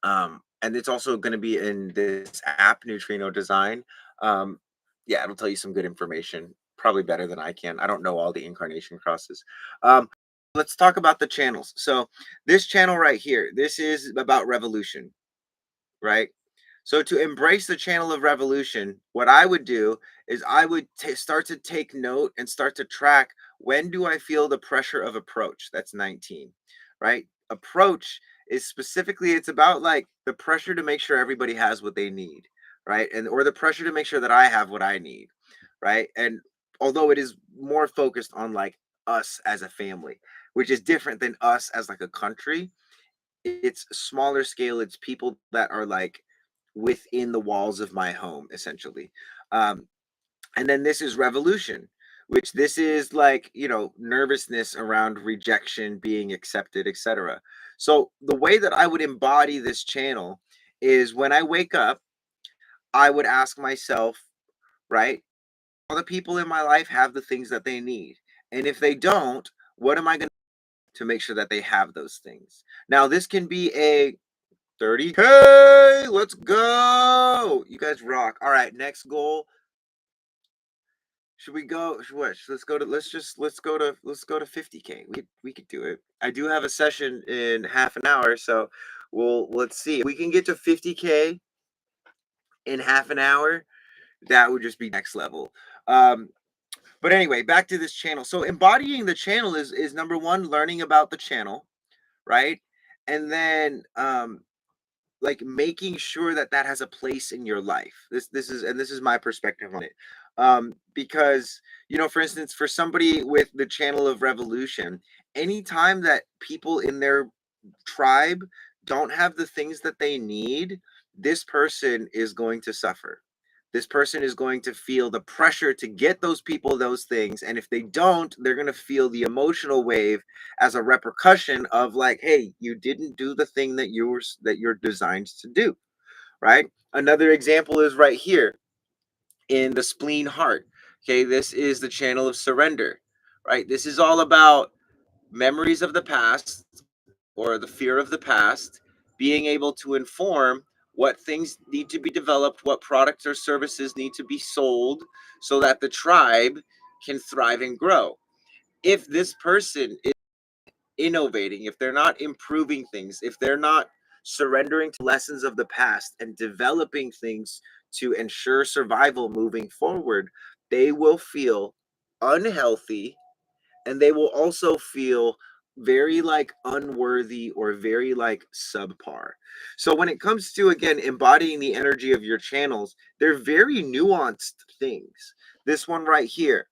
and it's also going to be in this app, Neutrino Design. Um, yeah, it'll tell you some good information, probably better than I can. I don't know all the incarnation crosses. Um, let's talk about the channels. So this channel right here, this is about revolution, right? So to embrace the channel of revolution, what I would do is I would start to take note and start to track, when do I feel the pressure of approach? That's 19, right? Approach is specifically, it's about like the pressure to make sure everybody has what they need, right? And or the pressure to make sure that I have what I need, right? And although it is more focused on like us as a family, which is different than us as like a country, it's smaller scale. It's people that are like within the walls of my home, essentially. Um, and then this is revolution, which this is like, nervousness around rejection, being accepted, etc. So the way that I would embody this channel is, when I wake up, I would ask myself, right, all the people in my life have the things that they need. And if they don't, what am I going to make sure that they have those things? Now, this can be a 30K. Let's go. You guys rock. All right, next goal. Should we go? What? Let's go to 50K. We could do it. I do have a session in half an hour, so let's see. If we can get to 50K in half an hour, that would just be next level. But anyway, back to this channel. So embodying the channel is number one, learning about the channel, right? And then like making sure that that has a place in your life. This is my perspective on it. Because, for instance, for somebody with the channel of revolution, anytime that people in their tribe don't have the things that they need, this person is going to suffer. This person is going to feel the pressure to get those people those things. And if they don't, they're going to feel the emotional wave as a repercussion of like, hey, you didn't do the thing that you're designed to do, right? Another example is right here in the spleen heart. Okay, this is the channel of surrender, right? This is all about memories of the past or the fear of the past, being able to inform what things need to be developed, what products or services need to be sold so that the tribe can thrive and grow. If this person is innovating, if they're not improving things, if they're not surrendering to lessons of the past and developing things to ensure survival moving forward, they will feel unhealthy, and they will also feel very like unworthy or very like subpar. So when it comes to again embodying the energy of your channels, they're very nuanced things. This one right here,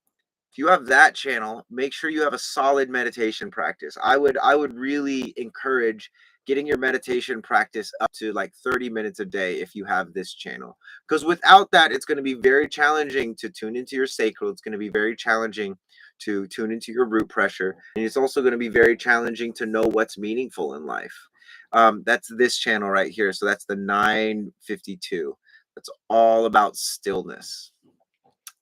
if you have that channel, make sure you have a solid meditation practice. I would really encourage getting your meditation practice up to like 30 minutes a day if you have this channel. Because without that, it's going to be very challenging to tune into your sacral. It's going to be very challenging to tune into your root pressure. And it's also going to be very challenging to know what's meaningful in life. That's this channel right here. So that's the 952. That's all about stillness.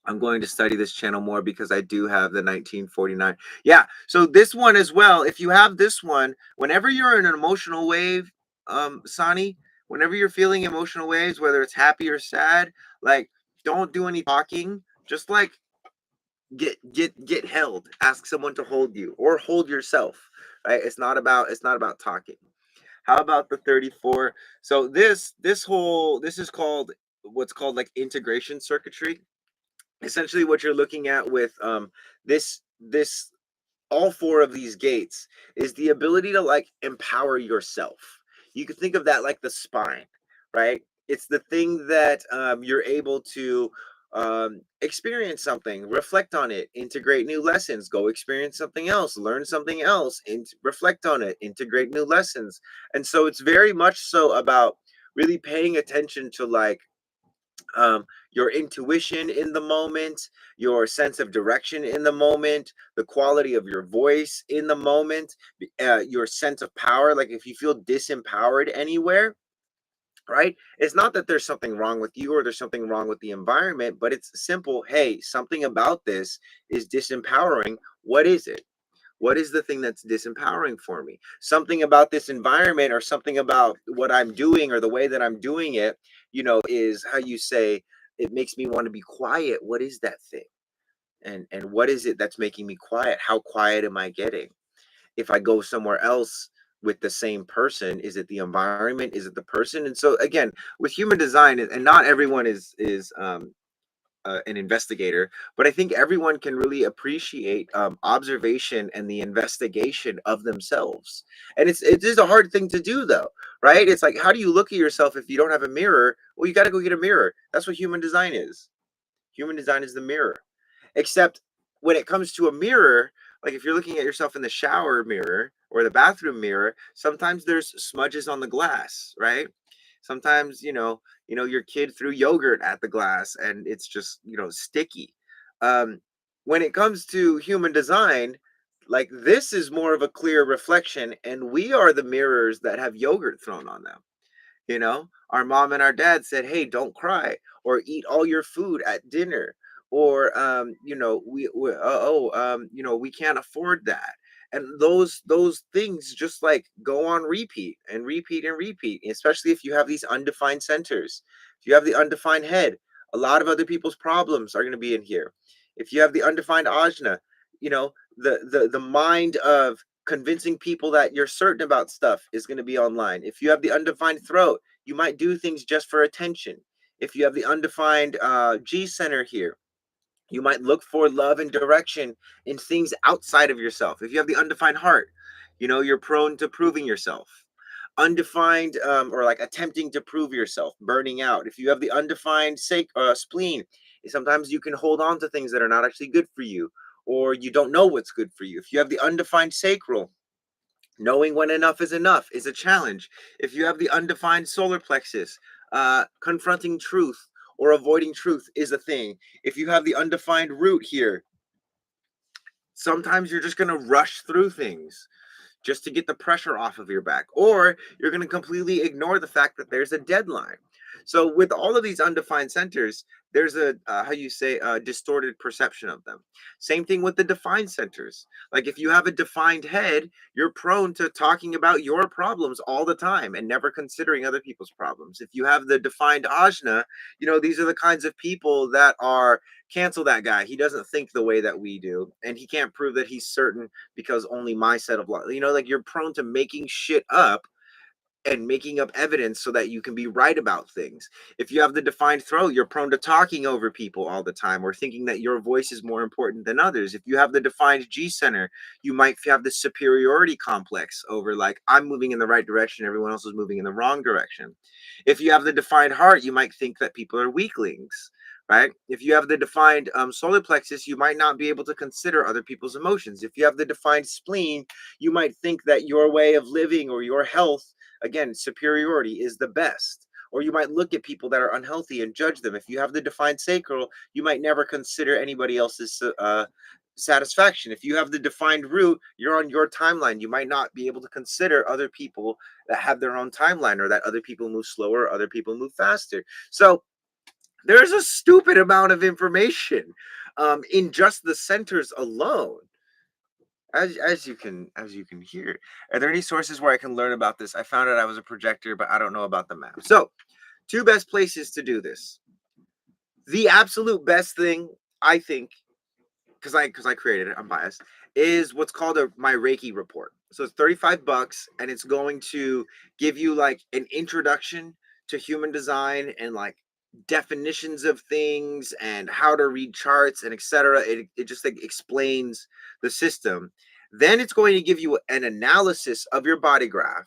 I'm going to study this channel more because I do have the 1949. Yeah, so this one as well. If you have this one, whenever you're in an emotional wave, Sani, whenever you're feeling emotional waves, whether it's happy or sad, like don't do any talking. Just like get held. Ask someone to hold you or hold yourself. Right? It's not about talking. How about the 34? So this is called what's called like integration circuitry. Essentially what you're looking at with this all four of these gates is the ability to like empower yourself. You can think of that like the spine, right? It's the thing that you're able to experience something, reflect on it, integrate new lessons, go experience something else, learn something else, and reflect on it, integrate new lessons. And so it's very much so about really paying attention to like your intuition in the moment, your sense of direction in the moment, the quality of your voice in the moment, your sense of power. Like if you feel disempowered anywhere, right? It's not that there's something wrong with you or there's something wrong with the environment, but it's simple. Hey, something about this is disempowering. What is it? What is the thing that's disempowering for me? Something about this environment or something about what I'm doing or the way that I'm doing it, is how you say it makes me want to be quiet. What is that thing? And what is it that's making me quiet? How quiet am I getting? If I go somewhere else with the same person, is it the environment? Is it the person? And so again, with human design, and not everyone is an investigator, but I think everyone can really appreciate observation and the investigation of themselves. And it is a hard thing to do, though, right? It's like, how do you look at yourself if you don't have a mirror? Well, you got to go get a mirror. That's what human design is. Human design is the mirror. Except when it comes to a mirror, like if you're looking at yourself in the shower mirror or the bathroom mirror, sometimes there's smudges on the glass, right? Sometimes, your kid threw yogurt at the glass and it's just, sticky. Um, when it comes to human design, like this is more of a clear reflection, and we are the mirrors that have yogurt thrown on them. Our mom and our dad said, hey, don't cry or eat all your food at dinner, or we can't afford that. And those things just like go on repeat and repeat and repeat, especially if you have these undefined centers. If you have the undefined head, a lot of other people's problems are going to be in here. If you have the undefined ajna, the mind of convincing people that you're certain about stuff is going to be online. If you have the undefined throat, you might do things just for attention. If you have the undefined G center here, you might look for love and direction in things outside of yourself. If you have the undefined heart, you're prone to proving yourself. Undefined or like attempting to prove yourself, burning out. If you have the undefined spleen, Sometimes you can hold on to things that are not actually good for you, or you don't know what's good for you. If you have the undefined sacral, knowing when enough is a challenge. If you have the undefined solar plexus, confronting truth or avoiding truth is a thing. If you have the undefined root here, sometimes you're just going to rush through things just to get the pressure off of your back, or you're going to completely ignore the fact that there's a deadline. So with all of these undefined centers, there's a how you say distorted perception of them. Same thing with the defined centers. Like if you have a defined head, you're prone to talking about your problems all the time and never considering other people's problems. If you have the defined ajna, these are the kinds of people that are cancel that guy. He doesn't think the way that we do, and he can't prove that he's certain because only my set of law. Like you're prone to making shit up and making up evidence so that you can be right about things. If you have the defined throat, you're prone to talking over people all the time or thinking that your voice is more important than others. If you have the defined G center, you might have the superiority complex over, like, I'm moving in the right direction, everyone else is moving in the wrong direction. If you have the defined heart, you might think that people are weaklings. Right? If you have the defined solar plexus, you might not be able to consider other people's emotions. If you have the defined spleen, you might think that your way of living or your health, again, superiority, is the best. Or you might look at people that are unhealthy and judge them. If you have the defined sacral, you might never consider anybody else's satisfaction. If you have the defined root, you're on your timeline. You might not be able to consider other people that have their own timeline, or that other people move slower, other people move faster. So there's a stupid amount of information in just the centers alone. As you can hear. Are there any sources where I can learn about this? I found out I was a projector, but I don't know about the map. So, two best places to do this. The absolute best thing, I think, because I created it, I'm biased, is what's called my Reiki report. So it's $35, and it's going to give you like an introduction to human design and like definitions of things and how to read charts and etc. It just like explains the system. Then it's going to give you an analysis of your body graph,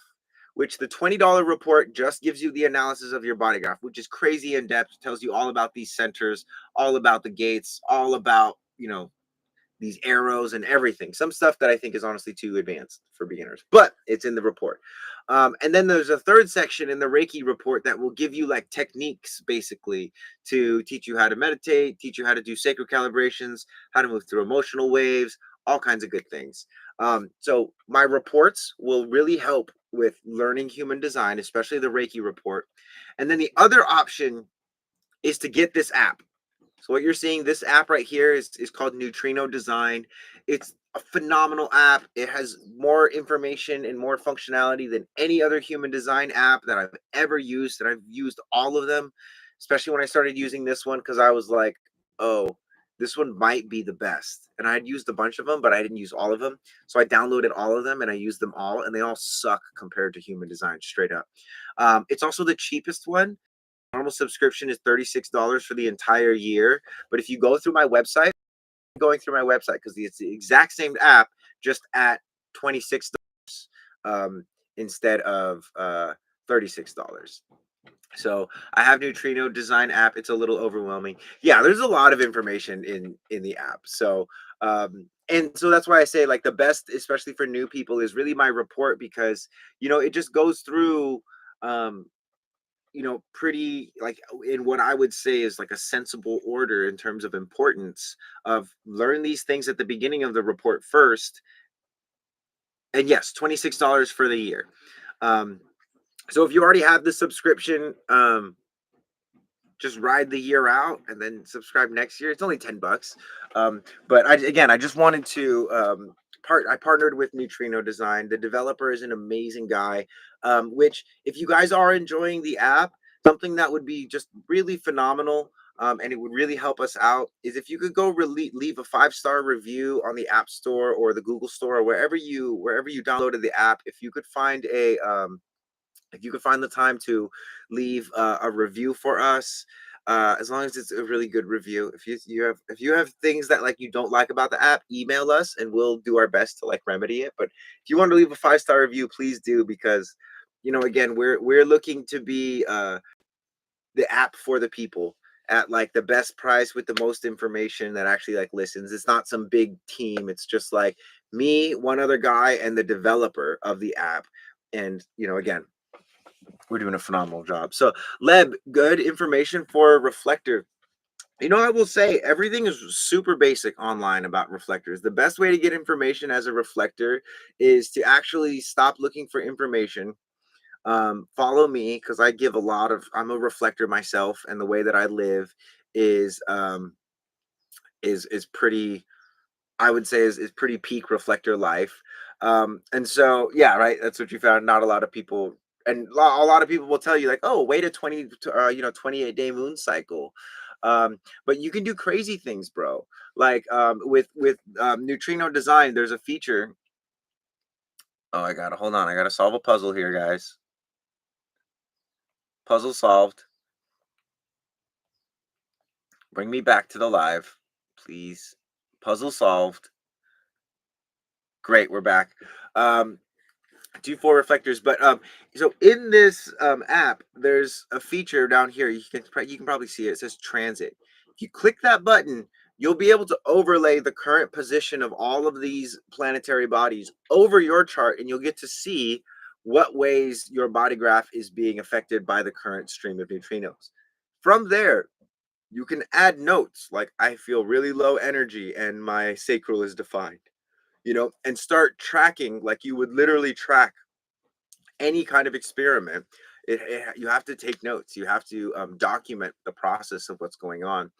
which the $20 report just gives you the analysis of your body graph, which is crazy in depth, tells you all about these centers, all about the gates, all about, these arrows and everything. Some stuff that I think is honestly too advanced for beginners, but it's in the report. And then there's a third section in the Reiki report that will give you like techniques basically to teach you how to meditate, teach you how to do sacred calibrations, how to move through emotional waves, all kinds of good things. So my reports will really help with learning human design, especially the Reiki report. And then the other option is to get this app. So what you're seeing, this app right here is called Neutrino Design. It's a phenomenal app. It has more information and more functionality than any other human design app that I've ever used. And I've used all of them, especially when I started using this one, because I was like, oh, this one might be the best. And I had used a bunch of them, but I didn't use all of them. So I downloaded all of them and I used them all, and they all suck compared to human design, straight up. It's also the cheapest one. Normal subscription is $36 for the entire year. But if you go through my website, going through my website, because it's the exact same app, just at $26 instead of $36. So I have Neutrino Design app. It's a little overwhelming. Yeah, there's a lot of information in the app. So and so that's why I say, like, the best, especially for new people, is really my report, because it just goes through um pretty, like, in what I would say is like a sensible order in terms of importance of learn these things at the beginning of the report first. And yes, $26 for the year. Um, so if you already have the subscription, just ride the year out and then subscribe next year. It's only $10. But I just wanted to I partnered with Neutrino Design. The developer is an amazing guy. Which, if you guys are enjoying the app, something that would be just really phenomenal, and it would really help us out, is if you could go leave a 5-star review on the App Store or the Google Store, or wherever you downloaded the app. If you could find the time to leave a review for us, as long as it's a really good review. If you have things that, like, you don't like about the app, email us and we'll do our best to like remedy it. But if you want to leave a 5-star review, please do, because again, we're looking to be the app for the people. at like the best price with the most information that actually like listens. It's not some big team. It's just like me, one other guy, and the developer of the app. And again, we're doing a phenomenal job. So, Leb, good information for reflector. I will say everything is super basic online about reflectors. The best way to get information as a reflector is to actually stop looking for information. Follow me because I give a lot of. I'm a reflector myself, and the way that I live is is pretty. I would say is pretty peak reflector life. And so yeah, right. That's what you found. Not a lot of people, and a lot of people will tell you like, oh, wait a 28-day moon cycle. But you can do crazy things, bro. Like with neutrino design, there's a feature. Oh, I gotta hold on. I gotta solve a puzzle here, guys. Puzzle solved. Bring me back to the live, please. Puzzle solved. Great, we're back. Um, do four reflectors, but so in this app, there's a feature down here. You can probably see it. It says transit. If you click that button, you'll be able to overlay the current position of all of these planetary bodies over your chart, and you'll get to see what ways your body graph is being affected by the current stream of neutrinos. From there, you can add notes like I feel really low energy and my sacral is defined, and start tracking like you would literally track any kind of experiment. You have to take notes. You have to document the process of what's going on.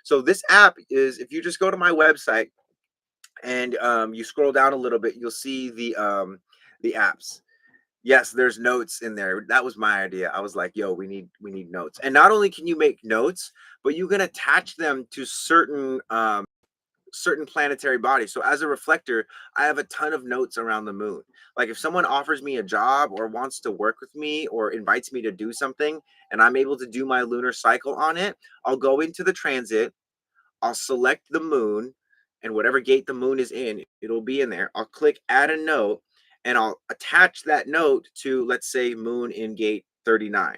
So this app is, if you just go to my website and you scroll down a little bit, you'll see the apps. Yes, there's notes in there. That was my idea. I was like, yo, we need notes. And not only can you make notes, but you can attach them to certain planetary bodies. So as a reflector, I have a ton of notes around the moon. Like if someone offers me a job or wants to work with me or invites me to do something and I'm able to do my lunar cycle on it, I'll go into the transit, I'll select the moon, and whatever gate the moon is in, it'll be in there. I'll click add a note and I'll attach that note to, let's say, moon in gate 39.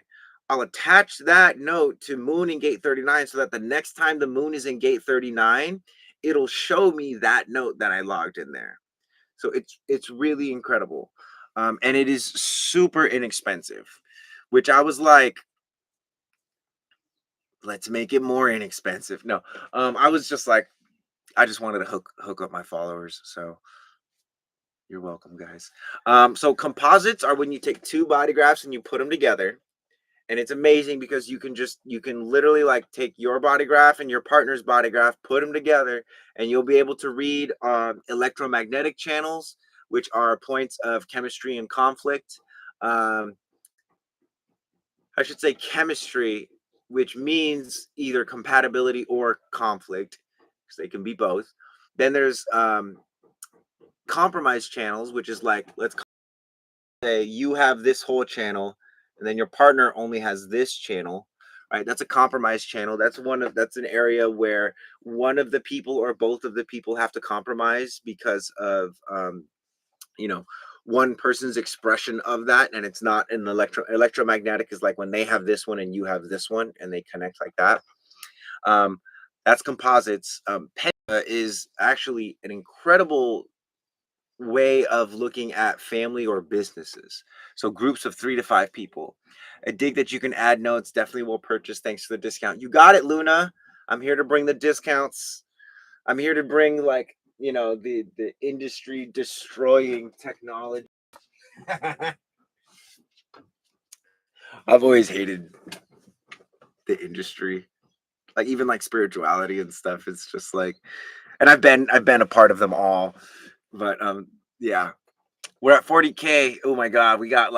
I'll attach that note to moon in gate 39 so that the next time the moon is in gate 39, it'll show me that note that I logged in there. So it's really incredible. And it is super inexpensive, which I was like, let's make it more inexpensive. No, I was just like, I just wanted to hook up my followers. So you're welcome, guys. So composites are when you take two body graphs and you put them together. And it's amazing because you can literally like take your body graph and your partner's body graph, put them together, and you'll be able to read electromagnetic channels, which are points of chemistry and conflict. Um, I should say chemistry, which means either compatibility or conflict, because they can be both. Then there's compromise channels, which is like, let's say you have this whole channel and then your partner only has this channel, right? That's a compromise channel. That's an area where one of the people or both of the people have to compromise because of you know one person's expression of that, and it's not an electromagnetic is like when they have this one and you have this one and they connect like that. um that's composites. Penta is actually an incredible way of looking at family or businesses. So groups of 3 to 5 people. I dig that you can add notes. Definitely will purchase. Thanks for the discount. You got it, Luna. I'm here to bring the discounts. I'm here to bring like the industry destroying technology. I've always hated the industry, like even like spirituality and stuff. It's just like, and I've been a part of them all, but yeah. We're at 40K. Oh my God. We got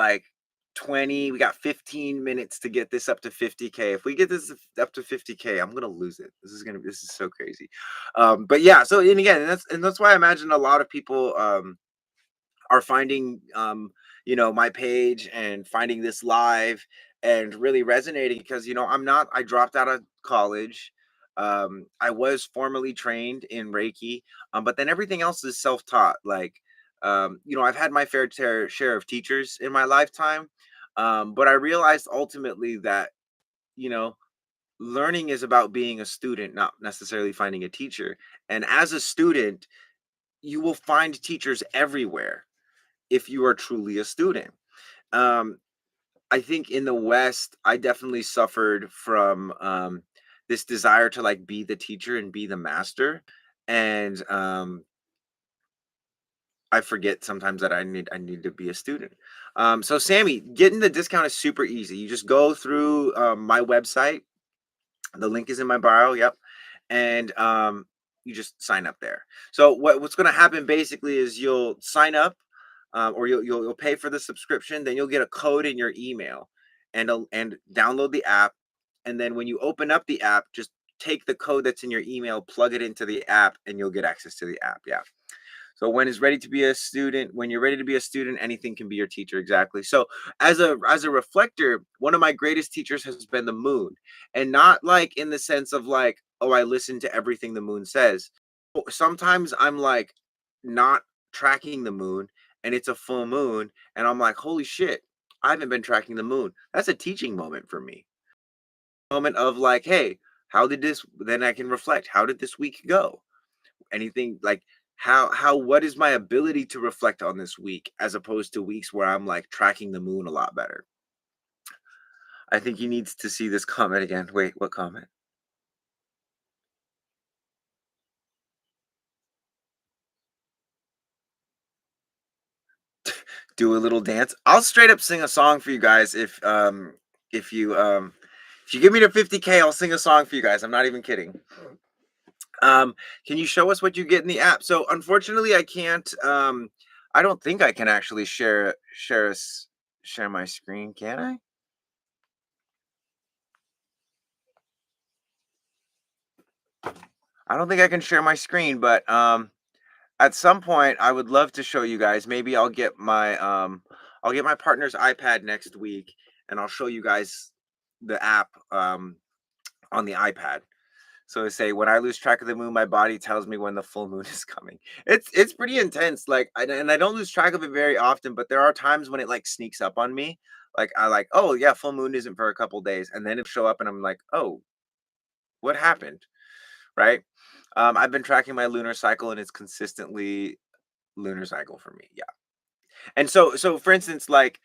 15 minutes to get this up to 50K. If we get this up to 50K, I'm gonna lose it. This is so crazy. But yeah, so and again, and that's why I imagine a lot of people are finding my page and finding this live and really resonating because I dropped out of college. I was formally trained in Reiki, but then everything else is self-taught. Like I've had my share of teachers in my lifetime, but I realized ultimately that you know learning is about being a student, not necessarily finding a teacher. And as a student, you will find teachers everywhere if you are truly a student. Um, I think in the West, I definitely suffered from this desire to like be the teacher and be the master. And I forget sometimes that I need to be a student. So Sammy, getting the discount is super easy. You just go through my website. The link is in my bio. Yep, and you just sign up there. So what's going to happen basically is you'll sign up, or you'll pay for the subscription. Then you'll get a code in your email, and download the app. And then when you open up the app, just take the code that's in your email, plug it into the app, and you'll get access to the app. Yeah. So when you're ready to be a student, anything can be your teacher. Exactly. So as a reflector, one of my greatest teachers has been the moon, and not like in the sense of like, oh, I listen to everything the moon says. Sometimes I'm like not tracking the moon, and it's a full moon, and I'm like, holy shit, I haven't been tracking the moon. That's a teaching moment for me. Moment of like, hey, how did this? Then I can reflect. How did this week go? Anything like how what is my ability to reflect on this week as opposed to weeks where I'm like tracking the moon a lot better. I think he needs to see this comment again. Wait, what comment? Do a little dance. I'll straight up sing a song for you guys if you if you give me the 50K, I'll sing a song for you guys. I'm not even kidding. Um can you show us what you get in the app? So unfortunately I can't I don't think I can actually share my screen, can I? I don't think I can share my screen, but at some point I would love to show you guys. Maybe I'll get my partner's iPad next week and I'll show you guys the app on the iPad. So to say when I lose track of the moon, my body tells me when the full moon is coming. It's pretty intense. Like and I don't lose track of it very often, but there are times when it like sneaks up on me. Like I like, oh yeah, full moon isn't for a couple days, and then it show up and I'm like, oh, what happened? Right? I've been tracking my lunar cycle and it's consistently lunar cycle for me. Yeah. And so for instance, like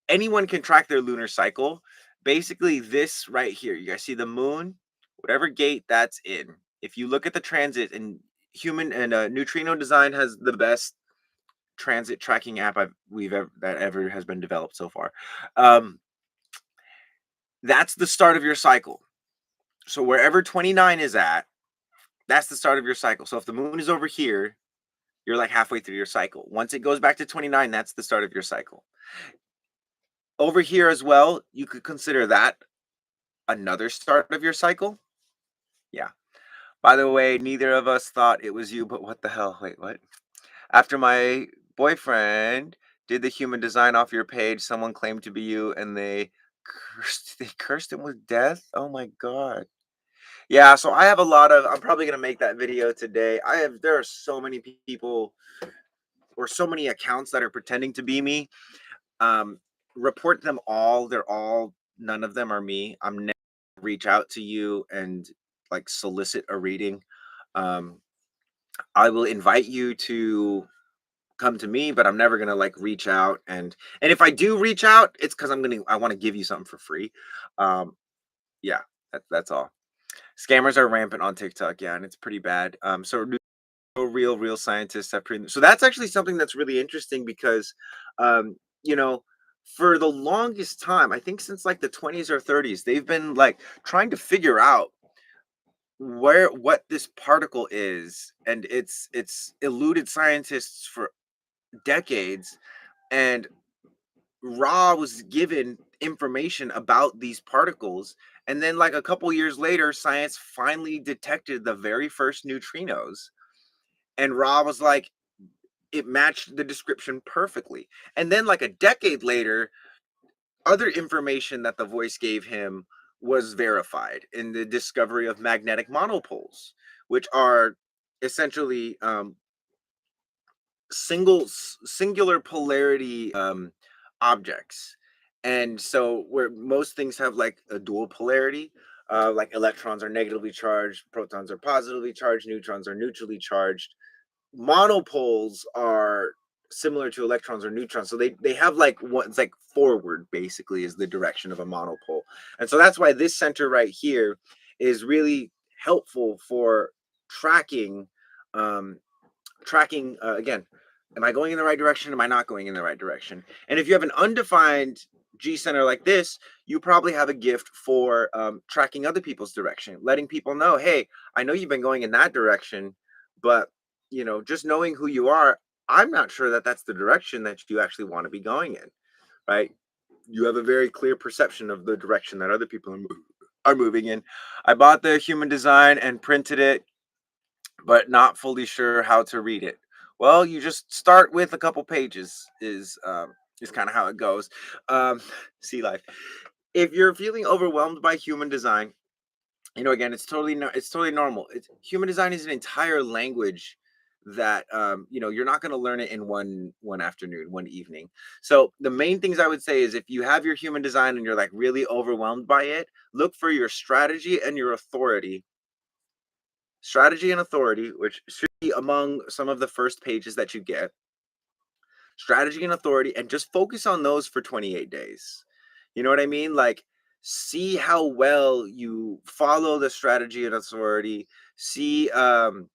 anyone can track their lunar cycle. Basically, this right here, you guys see the moon, whatever gate that's in. If you look at the transit and human and neutrino design has the best transit tracking app we've ever that ever has been developed so far. Um, that's the start of your cycle. So wherever 29 is at, that's the start of your cycle. So if the moon is over here, you're like halfway through your cycle. Once it goes back to 29, that's the start of your cycle. Over here as well, you could consider that another start of your cycle. Yeah. By the way, neither of us thought it was you, but what the hell? Wait, what? After my boyfriend did the human design off your page, someone claimed to be you and they cursed him with death. Oh my god. Yeah, so I have a lot of I'm probably gonna make that video today. There are so many people or so many accounts that are pretending to be me. um Report them all. They're all None of them are me. I'm never reach out to you and like solicit a reading. um I will invite you to come to me, but I'm never gonna like reach out. And if I do reach out, it's because I want to give you something for free. Yeah, that's all. Scammers are rampant on TikTok. Yeah, and it's pretty bad. So real scientists have proven. So that's actually something that's really interesting because, um, you know, for the longest time, I think since like the 20s or 30s, they've been like trying to figure out what this particle is, and it's eluded scientists for decades. And Ra was given information about these particles, and then like a couple years later, science finally detected the very first neutrinos, and Ra was like, it matched the description perfectly. And then like a decade later, other information that the voice gave him was verified in the discovery of magnetic monopoles, which are essentially singular polarity objects. And so where most things have like a dual polarity, like electrons are negatively charged, protons are positively charged, neutrons are neutrally charged. Monopoles are similar to electrons or neutrons, so they have like one, it's like forward basically is the direction of a monopole. And so that's why this center right here is really helpful for tracking um again, am I going in the right direction, am I not going in the right direction? And if you have an undefined G center like this, you probably have a gift for tracking other people's direction, letting people know, hey, I know you've been going in that direction, but just knowing who you are, I'm not sure that that's the direction that you actually want to be going in, right? You have a very clear perception of the direction that other people are moving in. I bought the human design and printed it, but not fully sure how to read it. Well, you just start with a couple pages is kind of how it goes. Um, see life. If you're feeling overwhelmed by human design, again, it's totally it's totally normal. Human design is an entire language that you're not going to learn it in one afternoon, one evening. So the main things I would say is if you have your human design and you're like really overwhelmed by it, look for your strategy and your authority. Strategy and authority, which should be among some of the first pages that you get. Strategy and authority, and just focus on those for 28 days. You know what I mean? Like, see how well you follow the strategy and authority. See, oh,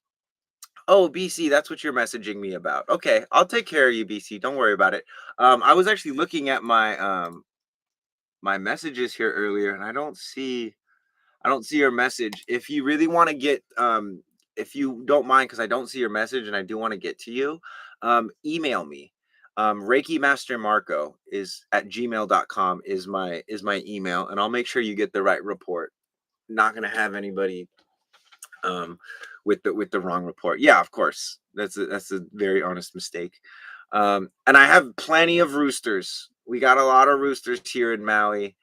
BC, that's what you're messaging me about. Okay, I'll take care of you, BC. Don't worry about it. I was actually looking at my messages here earlier, and I don't see your message. If you really want to get, if you don't mind, because I don't see your message and I do want to get to you, email me. Reiki Master Marco is at gmail.com is my email, and I'll make sure you get the right report. Not gonna have anybody with the wrong report. Yeah, of course. That's a very honest mistake. And I have plenty of roosters. We got a lot of roosters here in Maui.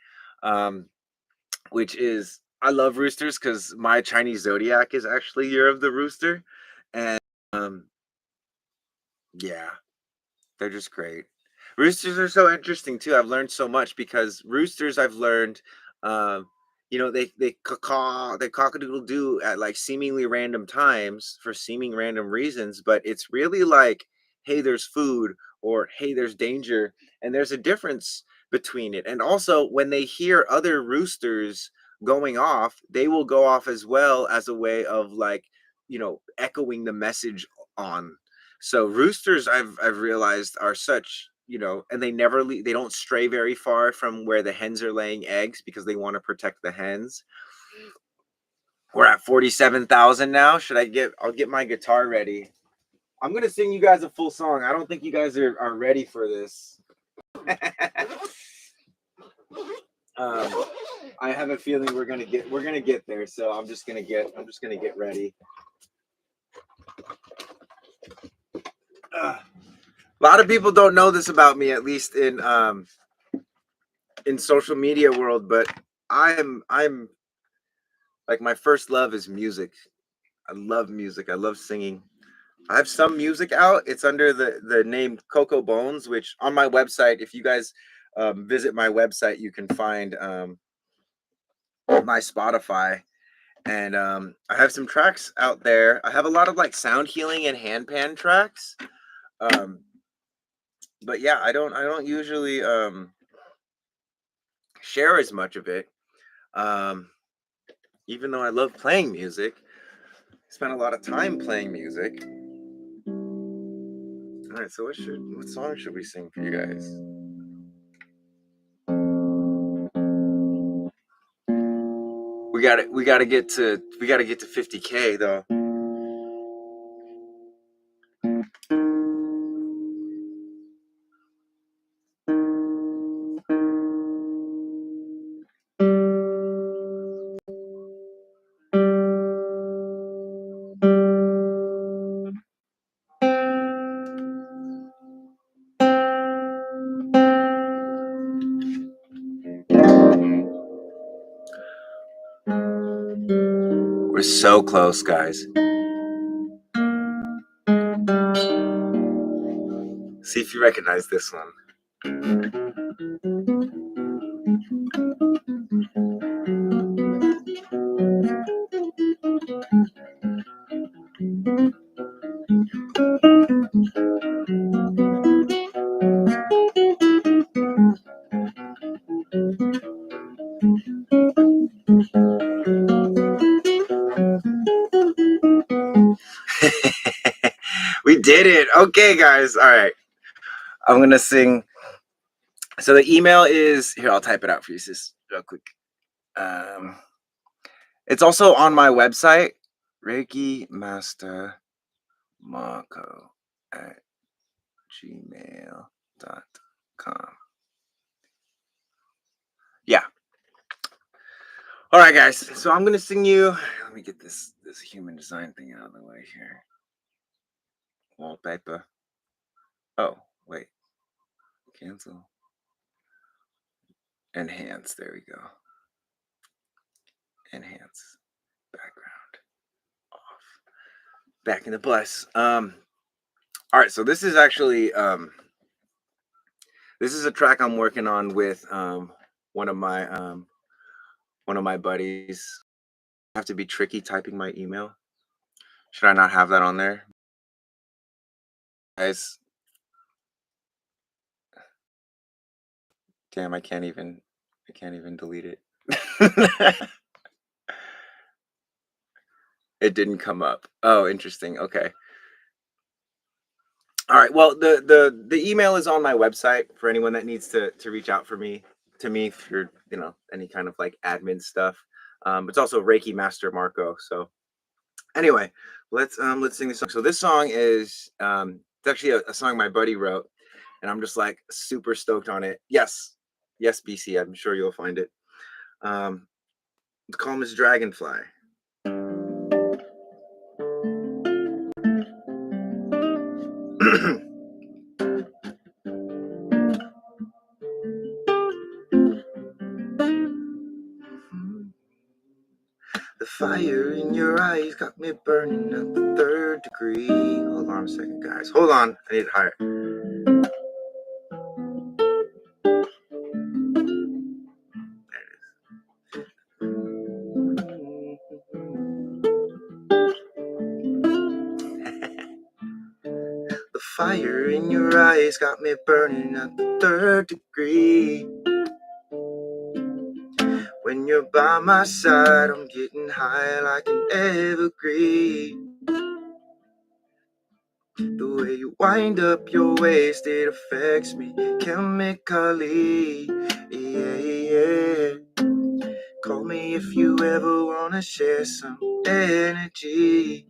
Which is I love roosters because my Chinese zodiac is actually year of the rooster, and um, yeah, they're just great. Roosters are so interesting too. I've learned so much because roosters. I've learned, um, they caw they cock-a-doodle doo at like seemingly random times for seeming random reasons, but it's really like, hey, there's food, or hey, there's danger, and there's a difference between it. And also, when they hear other roosters going off, they will go off as well as a way of like, echoing the message on. So roosters, I've realized, are such, and they don't stray very far from where the hens are laying eggs because they want to protect the hens. We're at 47,000 now. I'll get my guitar ready. I'm gonna sing you guys a full song. I don't think you guys are ready for this. um, I have a feeling we're gonna get there. So I'm just gonna get ready. A lot of people don't know this about me, at least in social media world, but I'm like, my first love is music. I love music. I love singing. I have some music out. It's under the name Coco Bones, which on my website, if you guys visit my website, you can find my Spotify. And I have some tracks out there. I have a lot of like sound healing and handpan tracks. Um, but yeah, I don't usually share as much of it. Um, even though I love playing music, I spend a lot of time playing music. All right, so what song should we sing for you guys? We gotta get to 50K though. We're so close, guys. See if you recognize this one. We did it. Okay, guys. All right. I'm going to sing. So the email is here. I'll type it out for you, sis, real quick. It's also on my website, Reiki Master Marco at gmail.com. Yeah. All right, guys. So I'm going to sing you. Let me get this human design thing out of the way here. Wallpaper. Oh, wait. Cancel. Enhance. There we go. Enhance. Background off. Back in the bless. All right, so this is actually this is a track I'm working on with one of my buddies. I have to be tricky typing my email. Should I not have that on there? Guys. Damn, I can't even delete it. It didn't come up. Oh, interesting. Okay. All right. Well, the email is on my website for anyone that needs to reach out to me for any kind of like admin stuff. It's also Reiki Master Marco. So anyway, let's sing this song. So this song is it's actually a song my buddy wrote, and I'm just like super stoked on it. Yes, BC. I'm sure you'll find it. It's called Miss Dragonfly. The fire in your eyes got me burning at the 3rd degree. Hold on a second, guys. Hold on. I need it higher. There it is. The fire in your eyes got me burning at the 3rd degree. When you're by my side, I'm getting high like an evergreen. The way you wind up your waist, it affects me chemically. Yeah. Call me if you ever wanna share some energy.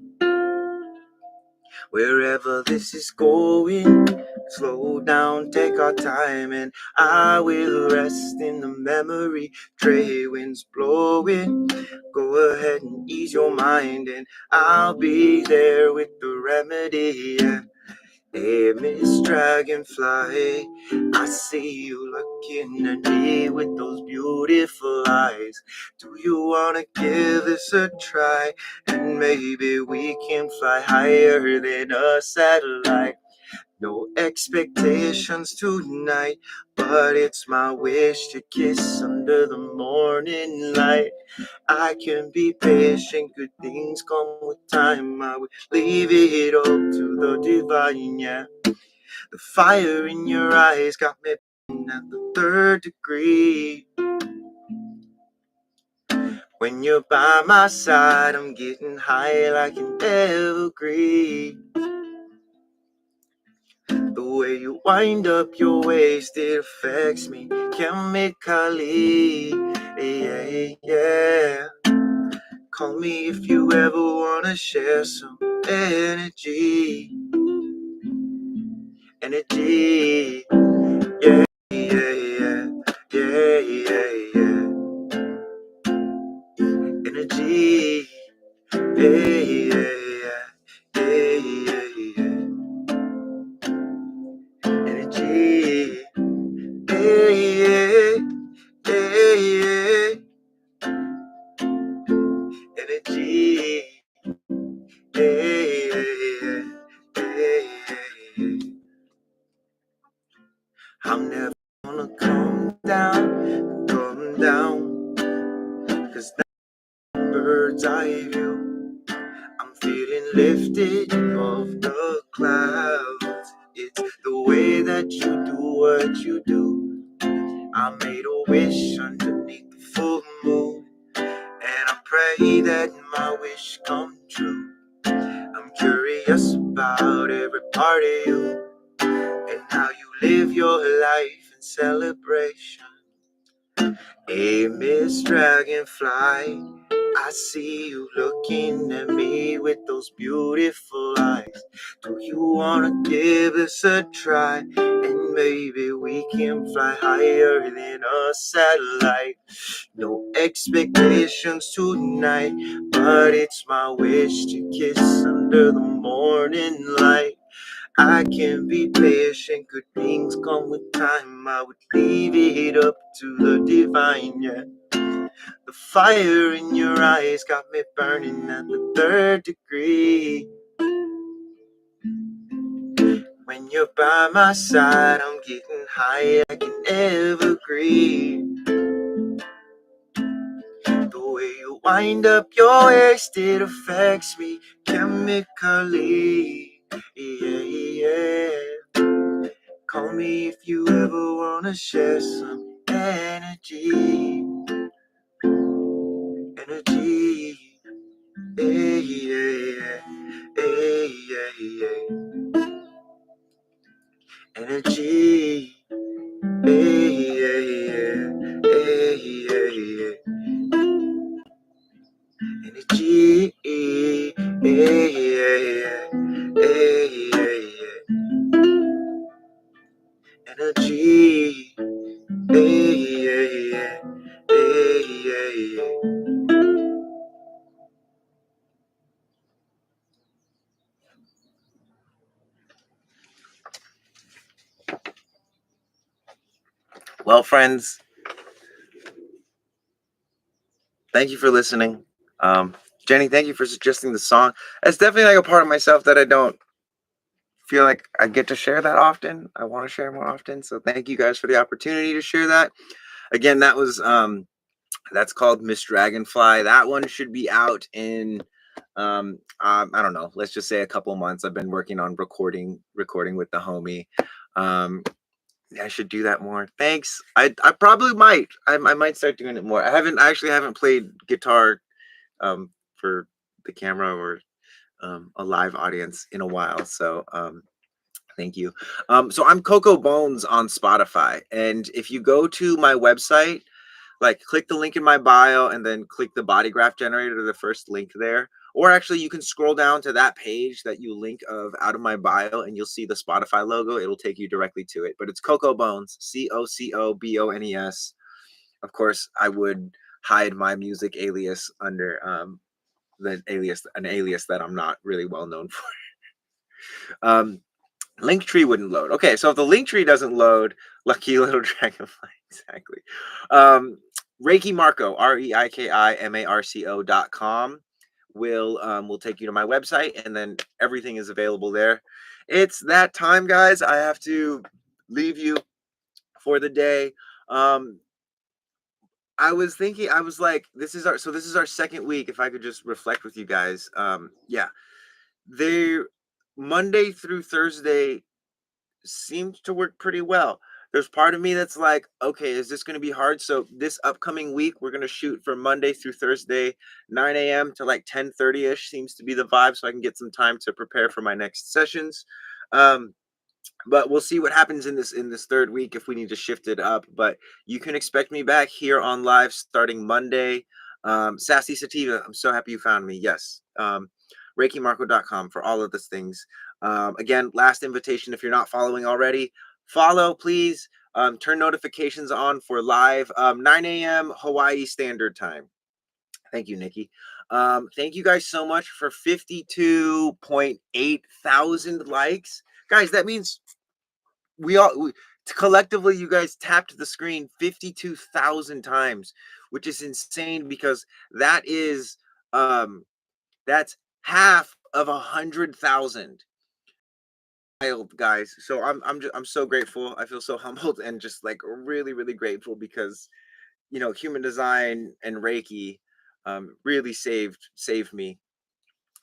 Wherever this is going, slow down, take our time, and I will rest in the memory. Trade winds blowing. Go ahead and ease your mind, and I'll be there with the remedy. Yeah. Hey, Miss Dragonfly, I see you looking at me with those beautiful eyes. Do you wanna give this a try? And maybe we can fly higher than a satellite. No expectations tonight, but it's my wish to kiss under the morning light. I can be patient, good things come with time. I would leave it all to the divine, yeah. The fire in your eyes got me at the 3rd degree. When you're by my side, I'm getting high like an evergreen. The way you wind up your waist, it affects me chemically. Yeah. Call me if you ever wanna share some energy. Energy. Yeah. Energy. Energy. Energy. I'm never gonna come down, cause that bird's eye view. I'm feeling lifted above the clouds. It's the way that you do what you do. I made a wish underneath the full moon, and I pray that my wish come true. I'm curious about every part of you and how you live your life in celebration. Hey, Miss Dragonfly, I see you looking at me with those beautiful eyes. Do you wanna give this a try? And maybe we can fly higher than a satellite. No expectations tonight, but it's my wish to kiss under the morning light. I can be patient, good things come with time. I would leave it up to the divine, yeah. The fire in your eyes got me burning at the third degree. When you're by my side, I'm getting higher, I can never agree. The way you wind up your waist, it affects me chemically. Yeah, yeah. Call me if you ever wanna share some energy. Energy. Yeah, yeah, yeah, yeah, yeah. Energy. Yeah, yeah, yeah, yeah, yeah. Energy. Yeah, yeah, yeah, yeah. Energy. Yeah, yeah, yeah, yeah. Well, friends, thank you for listening. Um, Jenny, thank you for suggesting the song. It's definitely like a part of myself that I don't feel like I get to share that often. I want to share more often. So thank you guys for the opportunity to share that. Again, that's called Miss Dragonfly. That one should be out in I don't know, let's just say a couple months. I've been working on recording with the homie. Um I should do that more. Thanks. I probably might. I might start doing it more. I actually haven't played guitar for the camera or a live audience in a while. So thank you. So I'm Coco Bones on Spotify, and if you go to my website, like click the link in my bio and then click the body graph generator, the first link there. Or actually, you can scroll down to that page that you link of out of my bio, and you'll see the Spotify logo. It'll take you directly to it. But it's Coco Bones, CocoBones. Of course, I would hide my music alias under an alias that I'm not really well known for. Linktree wouldn't load. Okay, so if the Linktree doesn't load, lucky little dragonfly. Exactly. Reiki Marco, ReikiMarco.com will take you to my website, and then everything is available there. It's that time, guys. I have to leave you for the day. I was thinking, I was like, this is our second week. If I could just reflect with you guys. Yeah. They Monday through Thursday seemed to work pretty well. There's part of me that's like, okay, is this going to be hard? So this upcoming week, we're going to shoot from Monday through Thursday, 9 a.m. to like 10:30ish seems to be the vibe, so I can get some time to prepare for my next sessions. Um, but we'll see what happens in this third week if we need to shift it up. But you can expect me back here on live starting Monday. Sassy Sativa, I'm so happy you found me. Yes. ReikiMarco.com for all of these things. Again, last invitation, if you're not following already, follow, please. Turn notifications on for live 9 a.m. Hawaii Standard Time. Thank you, Nikki. Thank you guys so much for 52.8 thousand likes. Guys, that means collectively, you guys tapped the screen 52,000 times, which is insane because that is that's half of 100,000 guys. So I'm so grateful. I feel so humbled and just like really really grateful because human design and Reiki really saved me.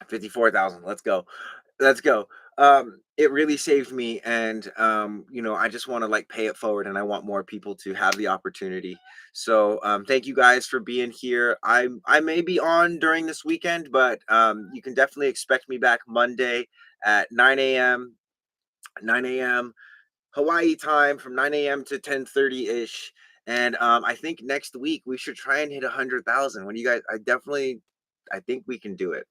54,000. Let's go. Let's go. it really saved me, and I just want to like pay it forward, and I want more people to have the opportunity. So thank you guys for being here. I may be on during this weekend, but you can definitely expect me back Monday at 9 a.m. 9 a.m. Hawaii time, from 9 a.m. to 10:30 ish. And I think next week we should try and hit 100,000. When you guys, I think we can do it.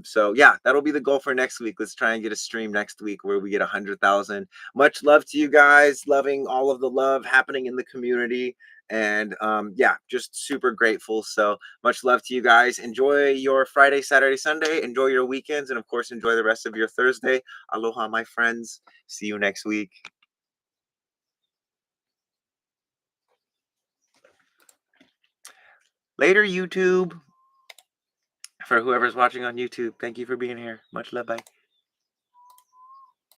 So yeah, that'll be the goal for next week. Let's try and get a stream next week where we get 100,000. Much love to you guys. Loving all of the love happening in the community. And yeah, just super grateful. So much love to you guys. Enjoy your Friday, Saturday, Sunday. Enjoy your weekends. And of course, enjoy the rest of your Thursday. Aloha, my friends. See you next week. Later, YouTube. For whoever's watching on YouTube, thank you for being here. Much love. Bye.